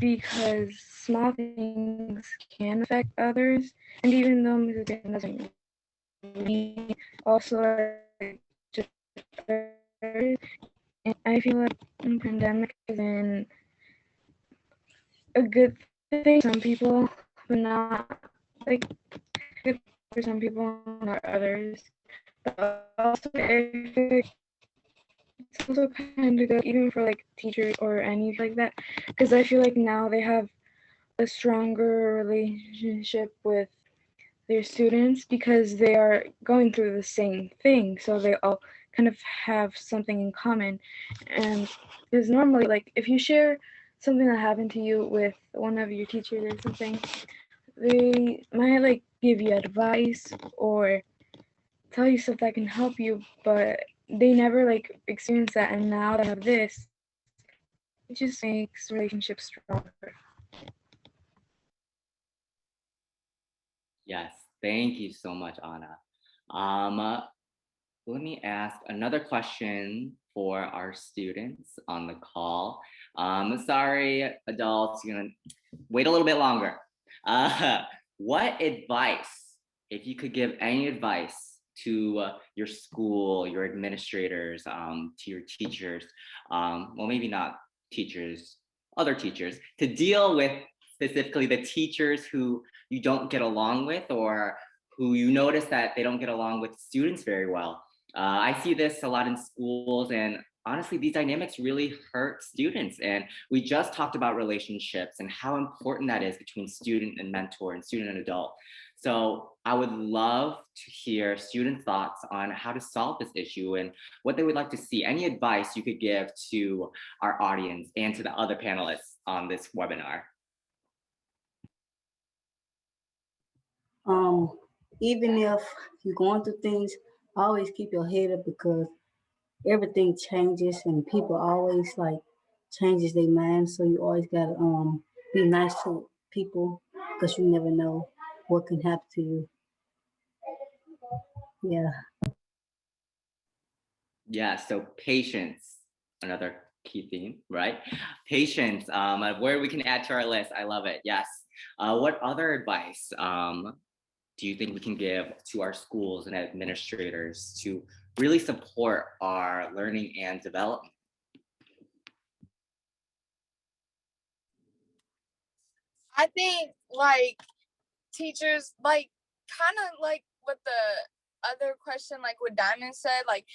because small things can affect others, and even though Mrs. Dan doesn't really also just others, and I feel like the pandemic has been a good thing for some people, but not like good for some people, not others. But also, I feel like it's also kind of good even for like teachers or anything like that, because I feel like now they have a stronger relationship with their students because they are going through the same thing, so they all kind of have something in common. And because normally, like if you share something that happened to you with one of your teachers or something, they might like give you advice or tell you stuff that can help you, but they never like experienced that, and now they have this. It just makes relationships stronger. Yes, thank you so much, Anna. Let me ask another question for our students on the call. Sorry, adults, you're gonna wait a little bit longer. What advice, if you could give any advice to your school, your administrators, to your teachers, well, maybe not teachers, other teachers, to deal with specifically the teachers who you don't get along with, or who you notice that they don't get along with students very well. I see this a lot in schools, and honestly, these dynamics really hurt students. And we just talked about relationships and how important that is between student and mentor and student and adult. So I would love to hear student thoughts on how to solve this issue and what they would like to see. Any advice you could give to our audience and to the other panelists on this webinar? Even if you're going through things, always keep your head up, because everything changes and people always like changes their mind. So you always gotta be nice to people, because you never know what can happen to you. Yeah. Yeah, so patience, another key theme, right? Patience, where we can add to our list. I love it. Yes. What other advice do you think we can give to our schools and administrators to really support our learning and development? I think like teachers, like kind of like what the other question, like what Diamond said, like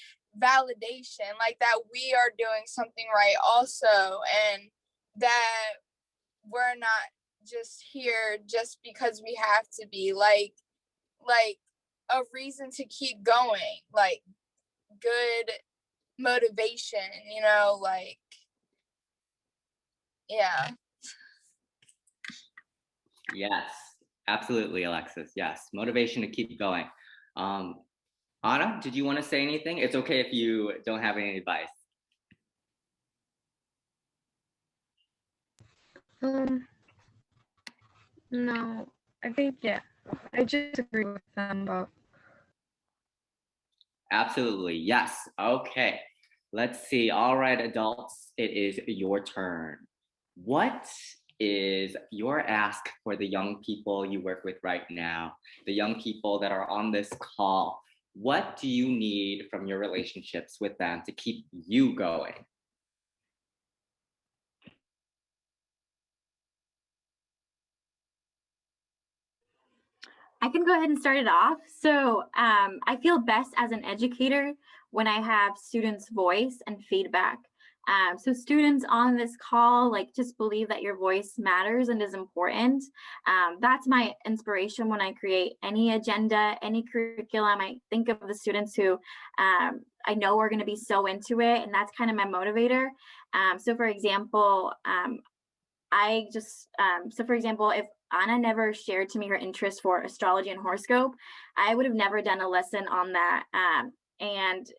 validation, like that we are doing something right also, and that we're not just here just because we have to be, like a reason to keep going, like good motivation, like, yeah. Yes, absolutely, Alexis. Yes, motivation to keep going. Anna, did you want to say anything? It's okay if you don't have any advice. No, I think, yeah, I just agree with them about. Absolutely, yes. Okay, let's see. All right, adults, it is your turn. What is your ask for the young people you work with right now, the young people that are on this call? What do you need from your relationships with them to keep you going? I can go ahead and start it off. So I feel best as an educator when I have students' voice and feedback. So students on this call, like, just believe that your voice matters and is important. That's my inspiration when I create any agenda, any curriculum. I think of the students who I know are going to be so into it, and that's kind of my motivator. So for example, if Anna never shared to me her interest for astrology and horoscope, I would have never done a lesson on that. And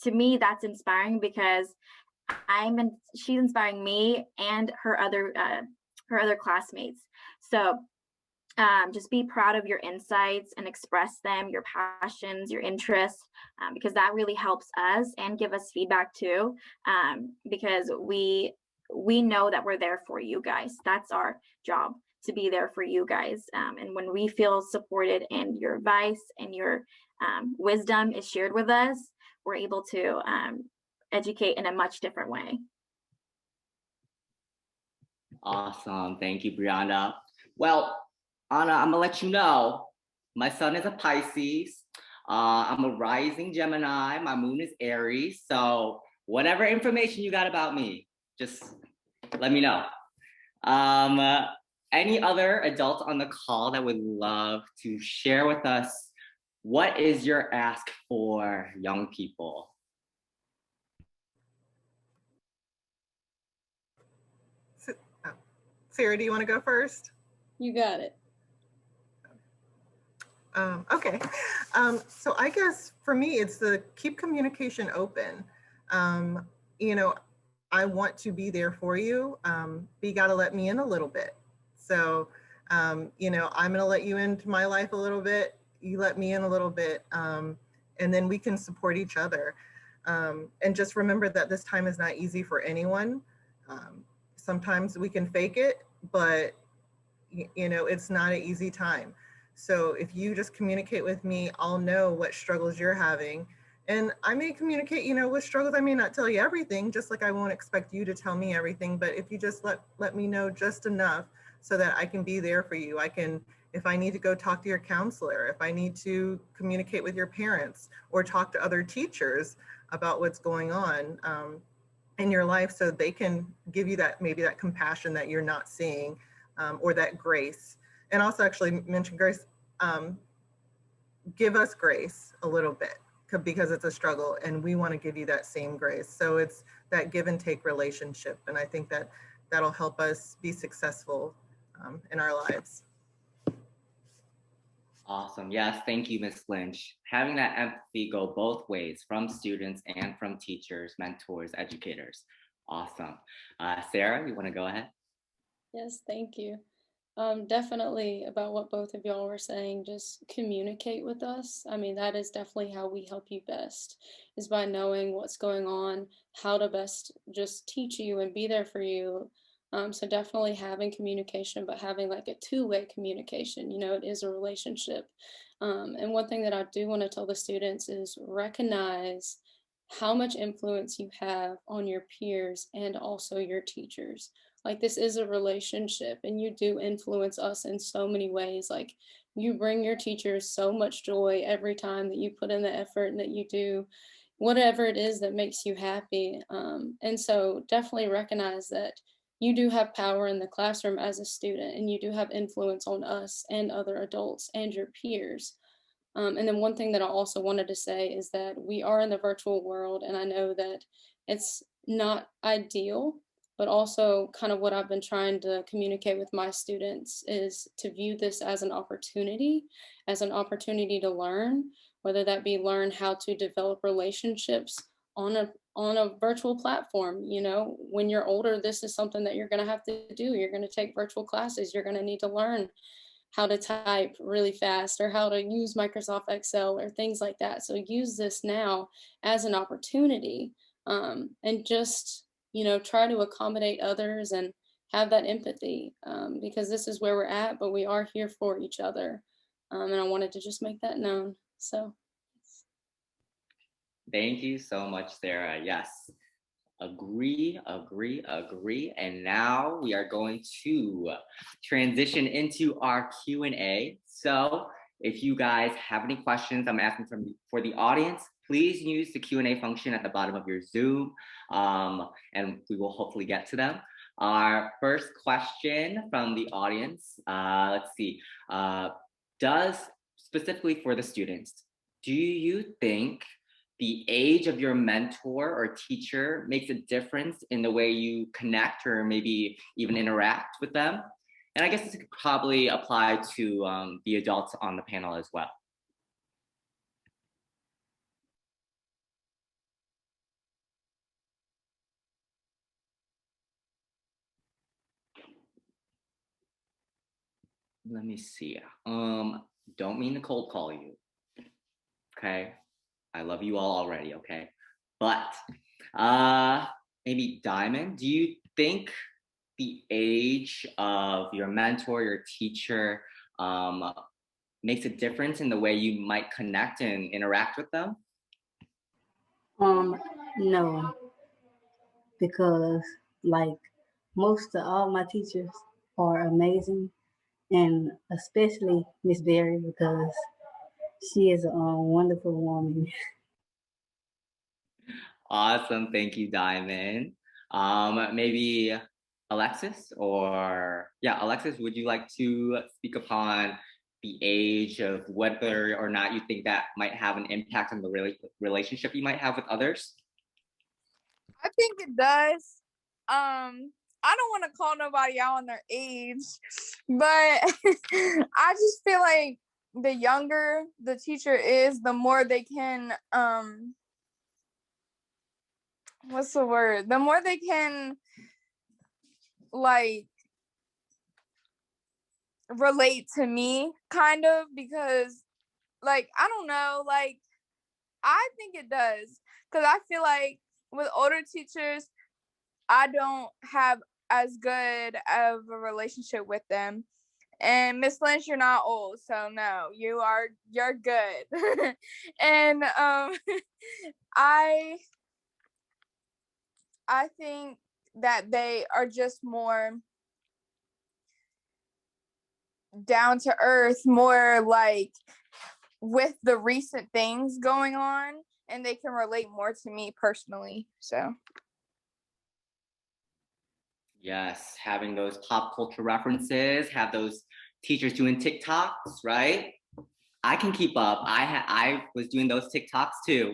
to me, that's inspiring because she's inspiring me and her other classmates. So just be proud of your insights and express them, your passions, your interests, because that really helps us and give us feedback too, because we know that we're there for you guys. That's our job, to be there for you guys. And when we feel supported and your advice and your wisdom is shared with us, we're able to educate in a much different way. Awesome. Thank you, Brianna. Well, Anna, I'm gonna let you know, my sun is a Pisces. I'm a rising Gemini. My moon is Aries. So whatever information you got about me, just let me know. Any other adults on the call that would love to share with us, what is your ask for young people? Sarah, do you want to go first? You got it. Okay. So I guess for me, it's the keep communication open. You know, I want to be there for you, but you got to let me in a little bit. So, you know, I'm going to let you into my life a little bit. You let me in a little bit, and then we can support each other. And just remember that this time is not easy for anyone. Sometimes we can fake it, but you know, it's not an easy time. So if you just communicate with me, I'll know what struggles you're having. And I may communicate, you know, with struggles. I may not tell you everything, just like I won't expect you to tell me everything. But if you just let me know just enough so that I can be there for you. I can, if I need to go talk to your counselor, if I need to communicate with your parents or talk to other teachers about what's going on in your life, so they can give you that, maybe that compassion that you're not seeing, or that grace. And also actually mention grace, give us grace a little bit because it's a struggle and we want to give you that same grace. So it's that give and take relationship. And I think that that'll help us be successful in our lives. Awesome. Yes, thank you, Ms. Lynch. Having that empathy go both ways, from students and from teachers, mentors, educators. Awesome. Sarah, you want to go ahead? Yes, thank you. Definitely about what both of y'all were saying, just communicate with us. I mean, that is definitely how we help you best, is by knowing what's going on, how to best just teach you and be there for you. So definitely having communication, but having like a two-way communication, you know, it is a relationship. And one thing that I do want to tell the students is recognize how much influence you have on your peers and also your teachers. Like, this is a relationship and you do influence us in so many ways. Like, you bring your teachers so much joy every time that you put in the effort and that you do whatever it is that makes you happy. And so definitely recognize that you do have power in the classroom as a student, and you do have influence on us and other adults and your peers. And then one thing that I also wanted to say is that we are in the virtual world, and I know that it's not ideal, but also kind of what I've been trying to communicate with my students is to view this as an opportunity to learn, whether that be learn how to develop relationships on a virtual platform. You know, when you're older, this is something that you're going to have to do. You're going to take virtual classes. You're going to need to learn how to type really fast or how to use Microsoft Excel or things like that. So use this now as an opportunity, and just, you know, try to accommodate others and have that empathy, because this is where we're at, but we are here for each other. And I wanted to just make that known. So. Thank you so much, Sarah. Yes, agree. And now we are going to transition into our Q&A. So if you guys have any questions, I'm asking for the audience, please use the Q&A function at the bottom of your Zoom, and we will hopefully get to them. Our first question from the audience, let's see, does, specifically for the students, do you think the age of your mentor or teacher makes a difference in the way you connect or maybe even interact with them? And I guess this could probably apply to the adults on the panel as well. Let me see. Don't mean to cold call you. Okay. I love you all already, okay? But maybe Diamond, do you think the age of your mentor, your teacher, makes a difference in the way you might connect and interact with them? No, because like most of all my teachers are amazing, and especially Miss Berry because she is a wonderful woman. Awesome, thank you, Diamond. Maybe Alexis, Alexis, would you like to speak upon the age of whether or not you think that might have an impact on the relationship you might have with others? I think it does. I don't want to call nobody out on their age, but I just feel like the younger the teacher is, the more they can what's the word? The more they can like relate to me, kind of, because like I don't know, like I think it does, because I feel like with older teachers I don't have as good of a relationship with them. And Miss Lynch, you're not old, so no, you're good. And I think that they are just more down to earth, more like with the recent things going on, and they can relate more to me personally. So Yes, having those pop culture references, have those teachers doing TikToks, right? I can keep up. I was doing those TikToks too.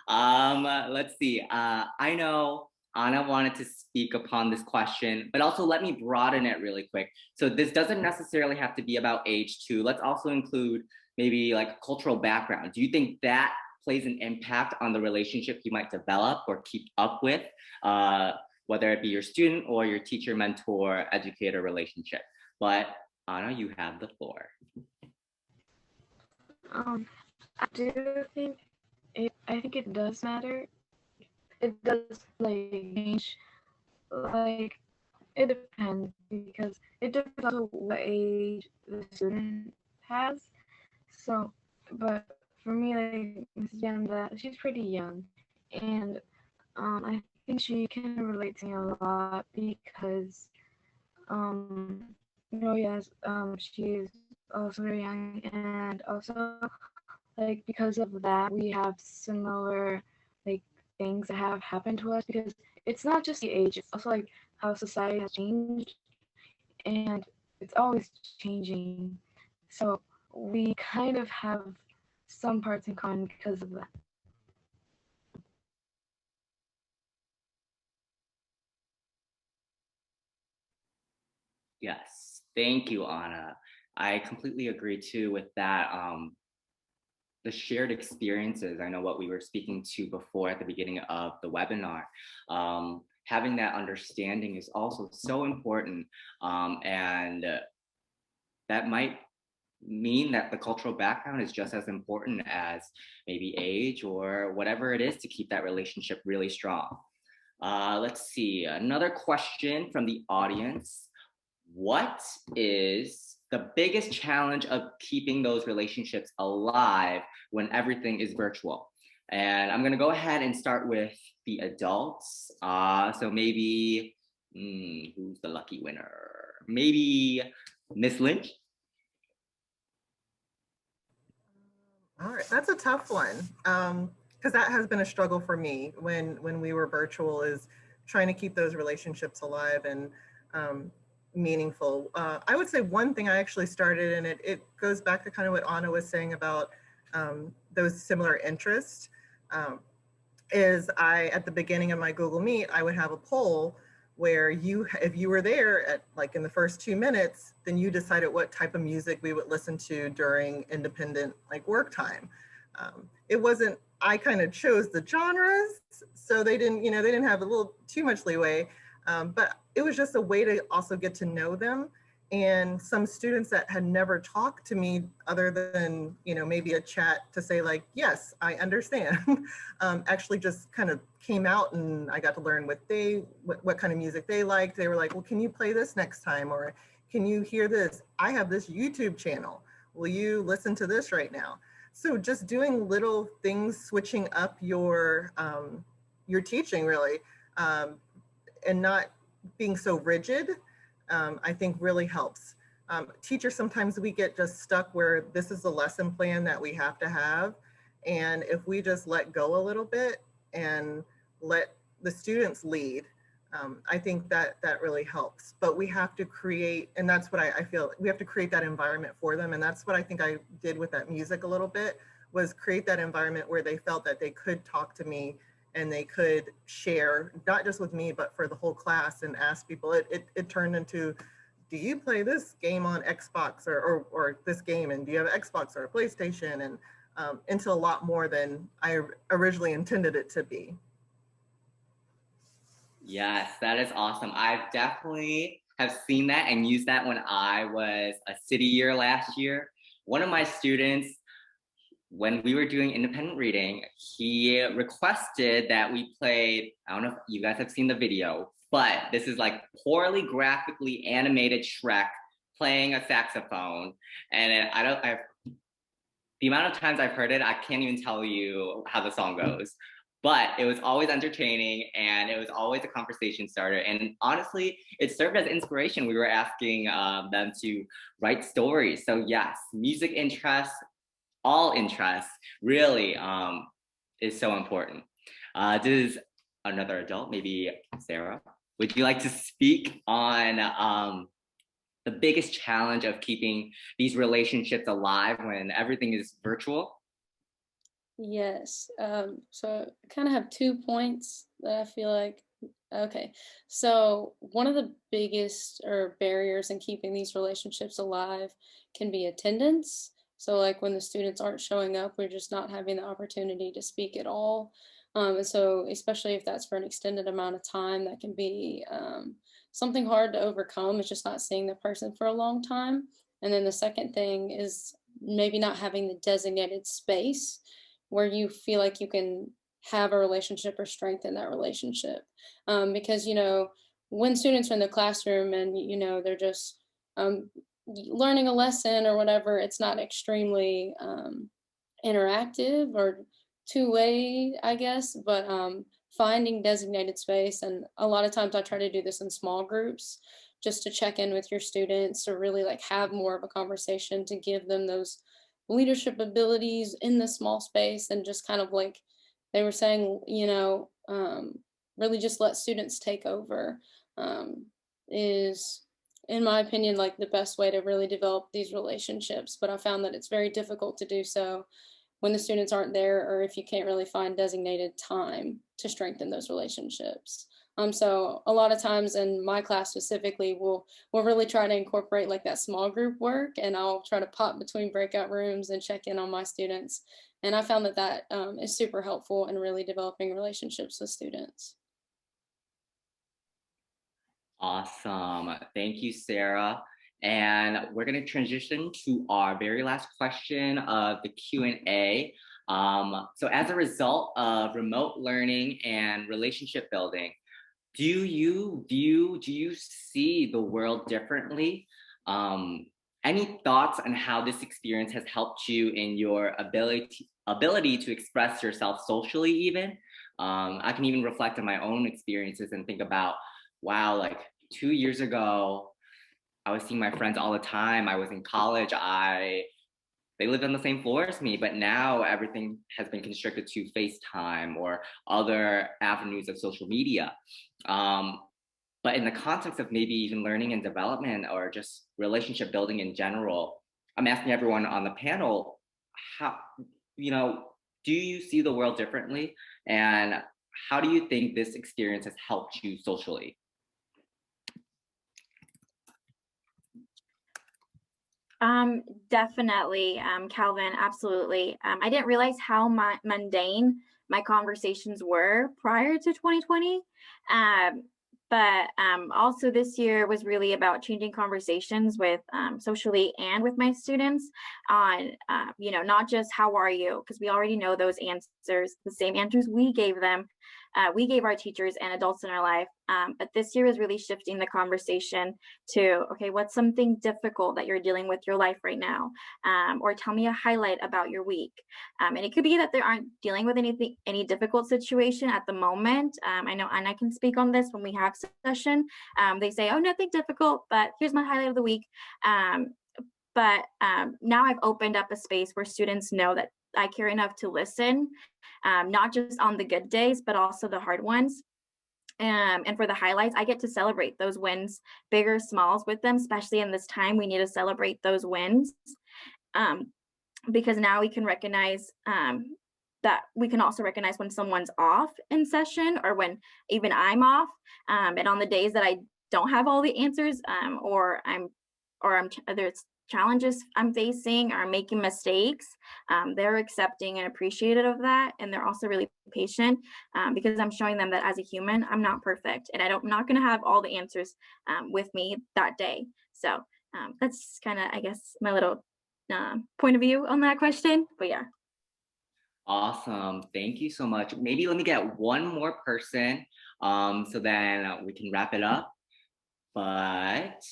Let's see. I know Anna wanted to speak upon this question, but also let me broaden it really quick. So this doesn't necessarily have to be about age too. Let's also include maybe like cultural background. Do you think that plays an impact on the relationship you might develop or keep up with, whether it be your student or your teacher, mentor, educator relationship? But Anna, you have the floor. I do think I think it does matter. It does like change, like it depends, because it depends on what age the student has. So, but for me, like Miss Yanda, she's pretty young, and I think she can relate to me a lot because yes, she's also very young, and also like because of that we have similar like things that have happened to us, because it's not just the age, it's also like how society has changed, and it's always changing. So we kind of have some parts in common because of that. Yes, thank you, Anna. I completely agree too with that. The shared experiences, I know what we were speaking to before at the beginning of the webinar, having that understanding is also so important. And that might mean that the cultural background is just as important as maybe age or whatever it is to keep that relationship really strong. Let's see, another question from the audience. What is the biggest challenge of keeping those relationships alive when everything is virtual? And I'm gonna go ahead and start with the adults. So maybe, who's the lucky winner? Maybe Miss Lynch? All right, that's a tough one, because that has been a struggle for me when we were virtual, is trying to keep those relationships alive and meaningful. I would say one thing I actually started, and it goes back to kind of what Anna was saying about those similar interests, is at the beginning of my Google Meet, I would have a poll where if you were there at like in the first 2 minutes, then you decided what type of music we would listen to during independent like work time. It wasn't, I kind of chose the genres, so they didn't have a little too much leeway, but it was just a way to also get to know them. And some students that had never talked to me other than, maybe a chat to say like, yes, I understand, actually just kind of came out, and I got to learn what kind of music they liked. They were like, well, can you play this next time? Or can you hear this? I have this YouTube channel. Will you listen to this right now? So just doing little things, switching up your teaching really, and not being so rigid, I think really helps. Teachers, sometimes we get just stuck where this is the lesson plan that we have to have. And if we just let go a little bit and let the students lead, I think that really helps. But we have to create, and that's what I feel, we have to create that environment for them. And that's what I think I did with that music a little bit, was create that environment where they felt that they could talk to me and they could share, not just with me, but for the whole class, and ask people. It turned into do you play this game on Xbox or this game, and do you have an Xbox or a PlayStation, and into a lot more than I originally intended it to be. Yes, that is awesome. I definitely have seen that and used that when I was a city year last year. One of my students, when we were doing independent reading, he requested that we played, I don't know if you guys have seen the video, but this is like poorly graphically animated Shrek playing a saxophone. And the amount of times I've heard it, I can't even tell you how the song goes. But it was always entertaining and it was always a conversation starter. And honestly, it served as inspiration. We were asking them to write stories. So yes, music interests, all interests really is so important. Does another adult, maybe Sarah, would you like to speak on the biggest challenge of keeping these relationships alive when everything is virtual? Yes. So I kind of have 2 points that I feel like, okay. So one of the biggest or barriers in keeping these relationships alive can be attendance. So like when the students aren't showing up, we're just not having the opportunity to speak at all. And so especially if that's for an extended amount of time, that can be something hard to overcome. It's just not seeing the person for a long time. And then the second thing is maybe not having the designated space where you feel like you can have a relationship or strengthen that relationship. Because, when students are in the classroom and, they're just learning a lesson or whatever, it's not extremely interactive or two-way, I guess, but finding designated space. And a lot of times I try to do this in small groups just to check in with your students, to really like have more of a conversation, to give them those leadership abilities in the small space, and just kind of like they were saying, really just let students take over is, in my opinion, like the best way to really develop these relationships. But I found that it's very difficult to do so when the students aren't there, or if you can't really find designated time to strengthen those relationships. So a lot of times in my class specifically, we'll really try to incorporate like that small group work, and I'll try to pop between breakout rooms and check in on my students. And I found that is super helpful in really developing relationships with students. Awesome. Thank you, Sarah. And we're going to transition to our very last question of the Q&A. So as a result of remote learning and relationship building, do you see the world differently? Any thoughts on how this experience has helped you in your ability to express yourself socially even? I can even reflect on my own experiences and think about, wow, like 2 years ago, I was seeing my friends all the time. I was in college. They lived on the same floor as me, but now everything has been constricted to FaceTime or other avenues of social media. But in the context of maybe even learning and development or just relationship building in general, I'm asking everyone on the panel, how, do you see the world differently? And how do you think this experience has helped you socially? Definitely, Calvin, absolutely. I didn't realize how mundane my conversations were prior to 2020. But also this year was really about changing conversations with socially and with my students on, not just how are you, because we already know those answers, the same answers we gave them. We gave our teachers and adults in our life, but this year is really shifting the conversation to, okay, what's something difficult that you're dealing with your life right now? Or tell me a highlight about your week. And it could be that they aren't dealing with any difficult situation at the moment. I know, and I can speak on this when we have session. They say, oh, nothing difficult, but here's my highlight of the week. But now I've opened up a space where students know that I care enough to listen, not just on the good days, but also the hard ones. And for the highlights, I get to celebrate those wins, big or smalls, with them, especially in this time. We need to celebrate those wins, because now we can recognize that we can also recognize when someone's off in session, or when even I'm off. And on the days that I don't have all the answers, or there's challenges I'm facing, or I'm making mistakes, they're accepting and appreciative of that. And they're also really patient, because I'm showing them that as a human, I'm not perfect, and I'm not going to have all the answers with me that day. So that's kind of, I guess, my little point of view on that question. But yeah. Awesome. Thank you so much. Maybe let me get one more person, so then we can wrap it up. But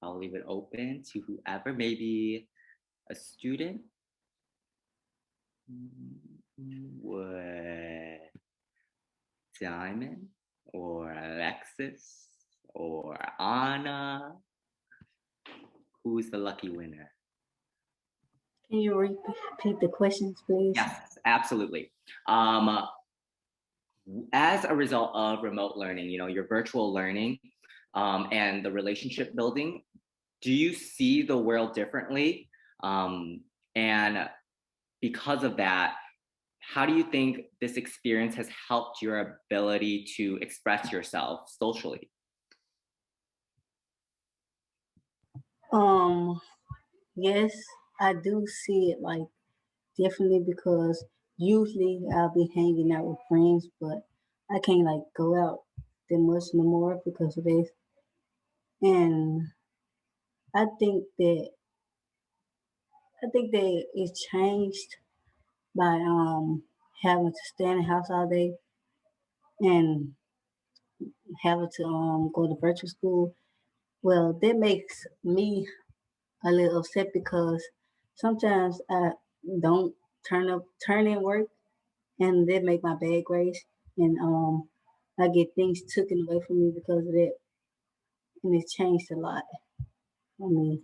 I'll leave it open to whoever, maybe a student. Would Diamond or Alexis or Anna? Who's the lucky winner? Can you repeat the questions, please? Yes, absolutely. As a result of remote learning, your virtual learning, and the relationship building, do you see the world differently? And because of that, how do you think this experience has helped your ability to express yourself socially? Yes, I do see it like differently, because usually I'll be hanging out with friends, but I can't like go out that much no more because of this. And I think that it's changed by having to stay in the house all day and having to go to virtual school. Well, that makes me a little upset because sometimes I don't turn in work, and that make my bad grades, and I get things taken away from me because of that, and it's changed a lot for me.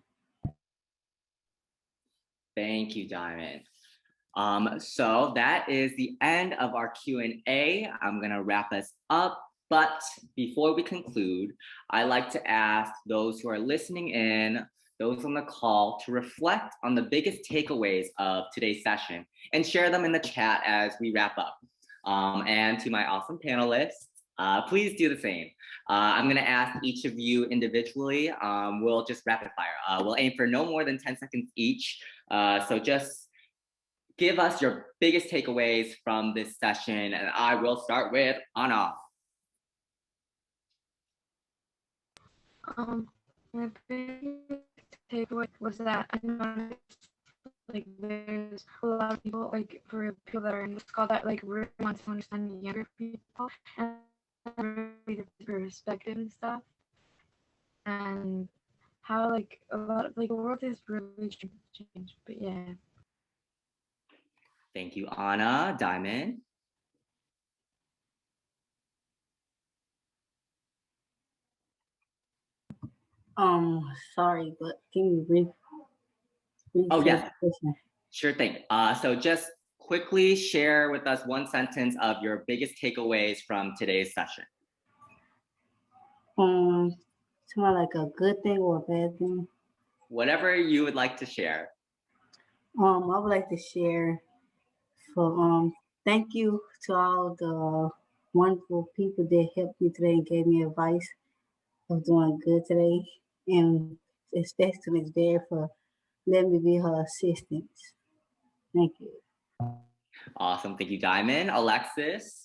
Thank you, Diamond. So that is the end of our Q&A. I'm gonna wrap us up, but before we conclude, I like to ask those who are listening in, those on the call, to reflect on the biggest takeaways of today's session and share them in the chat as we wrap up. And to my awesome panelists, please do the same. I'm gonna ask each of you individually. We'll just rapid fire. We'll aim for no more than 10 seconds each. So just give us your biggest takeaways from this session, and I will start with Anna. My biggest takeaway was that I noticed like there's a lot of people, like for people that are in this call, that like really want to understand the younger people and really the perspective and stuff, and how like a lot of like the world is really changed. But yeah. Thank you, Anna. Diamond. Sorry, but can you repeat Oh, yes, the question? sure thing. So just quickly share with us one sentence of your biggest takeaways from today's session. Something like a good thing or a bad thing? Whatever you would like to share. I would like to share for thank you to all the wonderful people that helped me today and gave me advice of doing good today, and especially to Ms. Bear for letting me be her assistant. Thank you. Awesome. Thank you, Diamond. Alexis.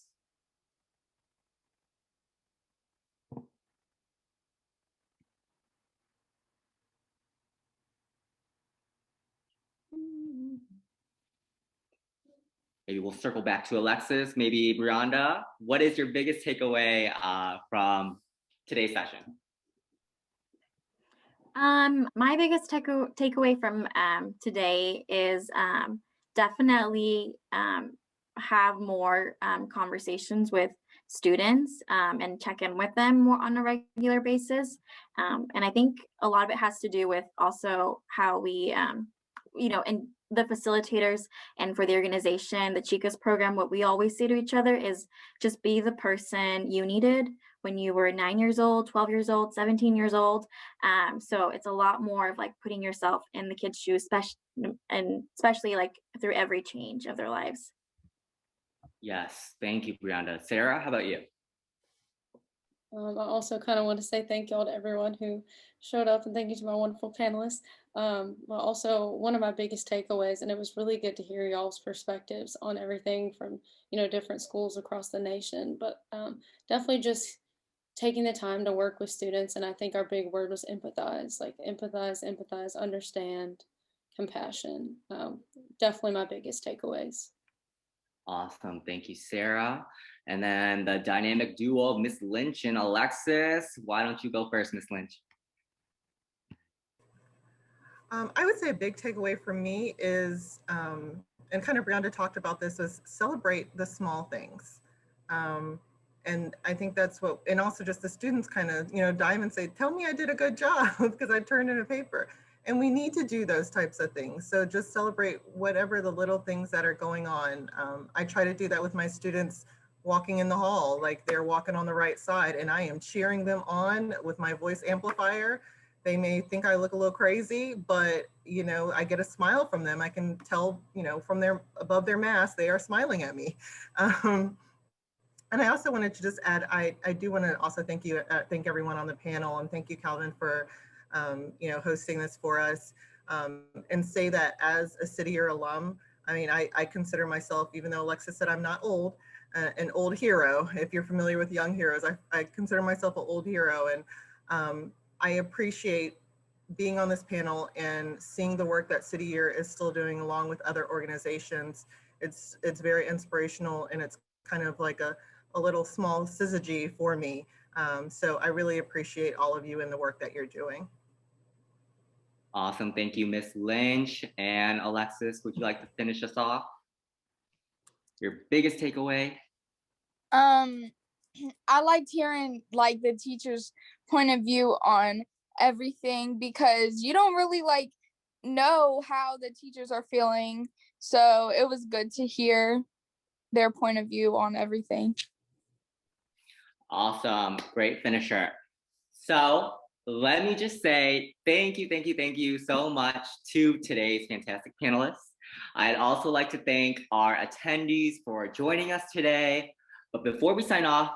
Maybe we'll circle back to Alexis. Maybe Brianda, what is your biggest takeaway from today's session? My biggest takeaway from today is definitely have more conversations with students and check in with them more on a regular basis. And I think a lot of it has to do with also how we, and the facilitators and for the organization, the Chicas program, what we always say to each other is just be the person you needed when you were 9 years old, 12 years old, 17 years old. So it's a lot more of like putting yourself in the kids' shoes, especially like through every change of their lives. Yes, thank you, Brianda. Sarah, how about you? I also kind of want to say thank y'all to everyone who showed up, and thank you to my wonderful panelists. But also one of my biggest takeaways, and it was really good to hear y'all's perspectives on everything from, different schools across the nation, but definitely just taking the time to work with students. And I think our big word was empathize, like empathize, understand, compassion. Definitely my biggest takeaways. Awesome. Thank you, Sarah. And then the dynamic duo of Miss Lynch and Alexis. Why don't you go first, Miss Lynch? I would say a big takeaway for me is, and kind of Brianda talked about this, is celebrate the small things. And I think that's what, and also just the students kind of, dive and say, tell me I did a good job because I turned in a paper. And we need to do those types of things. So just celebrate whatever the little things that are going on. I try to do that with my students walking in the hall, like they're walking on the right side and I am cheering them on with my voice amplifier. They may think I look a little crazy, but I get a smile from them. I can tell, from above their mask, they are smiling at me. And I also wanted to just add, I do want to also thank everyone on the panel, and thank you, Calvin, for hosting this for us, and say that as a City Year alum, I mean, I consider myself, even though Alexis said I'm not old, an old hero. If you're familiar with Young Heroes, I consider myself an old hero, and I appreciate being on this panel and seeing the work that City Year is still doing along with other organizations. It's very inspirational, and it's kind of like a little small syzygy for me. So I really appreciate all of you and the work that you're doing. Awesome. Thank you, Miss Lynch. And Alexis, would you like to finish us off? Your biggest takeaway? I liked hearing like the teacher's point of view on everything, because you don't really know how the teachers are feeling. So it was good to hear their point of view on everything. Awesome. Great finisher. So let me just say thank you so much to today's fantastic panelists. I'd also like to thank our attendees for joining us today. But before we sign off,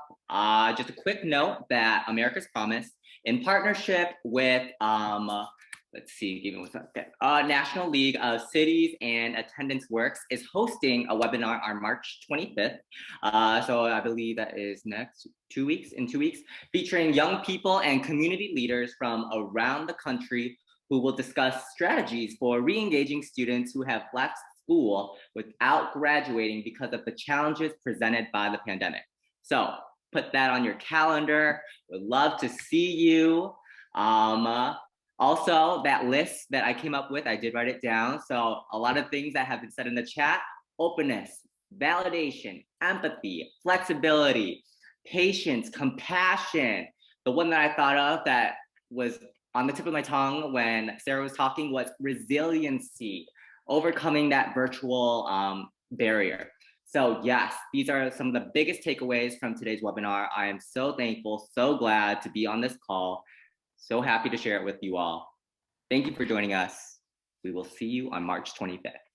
just a quick note that America's Promise, in partnership with, let's see, give me one second, National League of Cities and Attendance Works, is hosting a webinar on March 25th. So I believe that is in 2 weeks, featuring young people and community leaders from around the country who will discuss strategies for re-engaging students who have left school without graduating because of the challenges presented by the pandemic. So put that on your calendar. Would love to see you. Also, that list that I came up with, I did write it down. So a lot of things that have been said in the chat: openness, validation, empathy, flexibility, patience, compassion. The one that I thought of that was on the tip of my tongue when Sarah was talking was resiliency, overcoming that virtual barrier. So yes, these are some of the biggest takeaways from today's webinar. I am so thankful, so glad to be on this call. So happy to share it with you all. Thank you for joining us. We will see you on March 25th.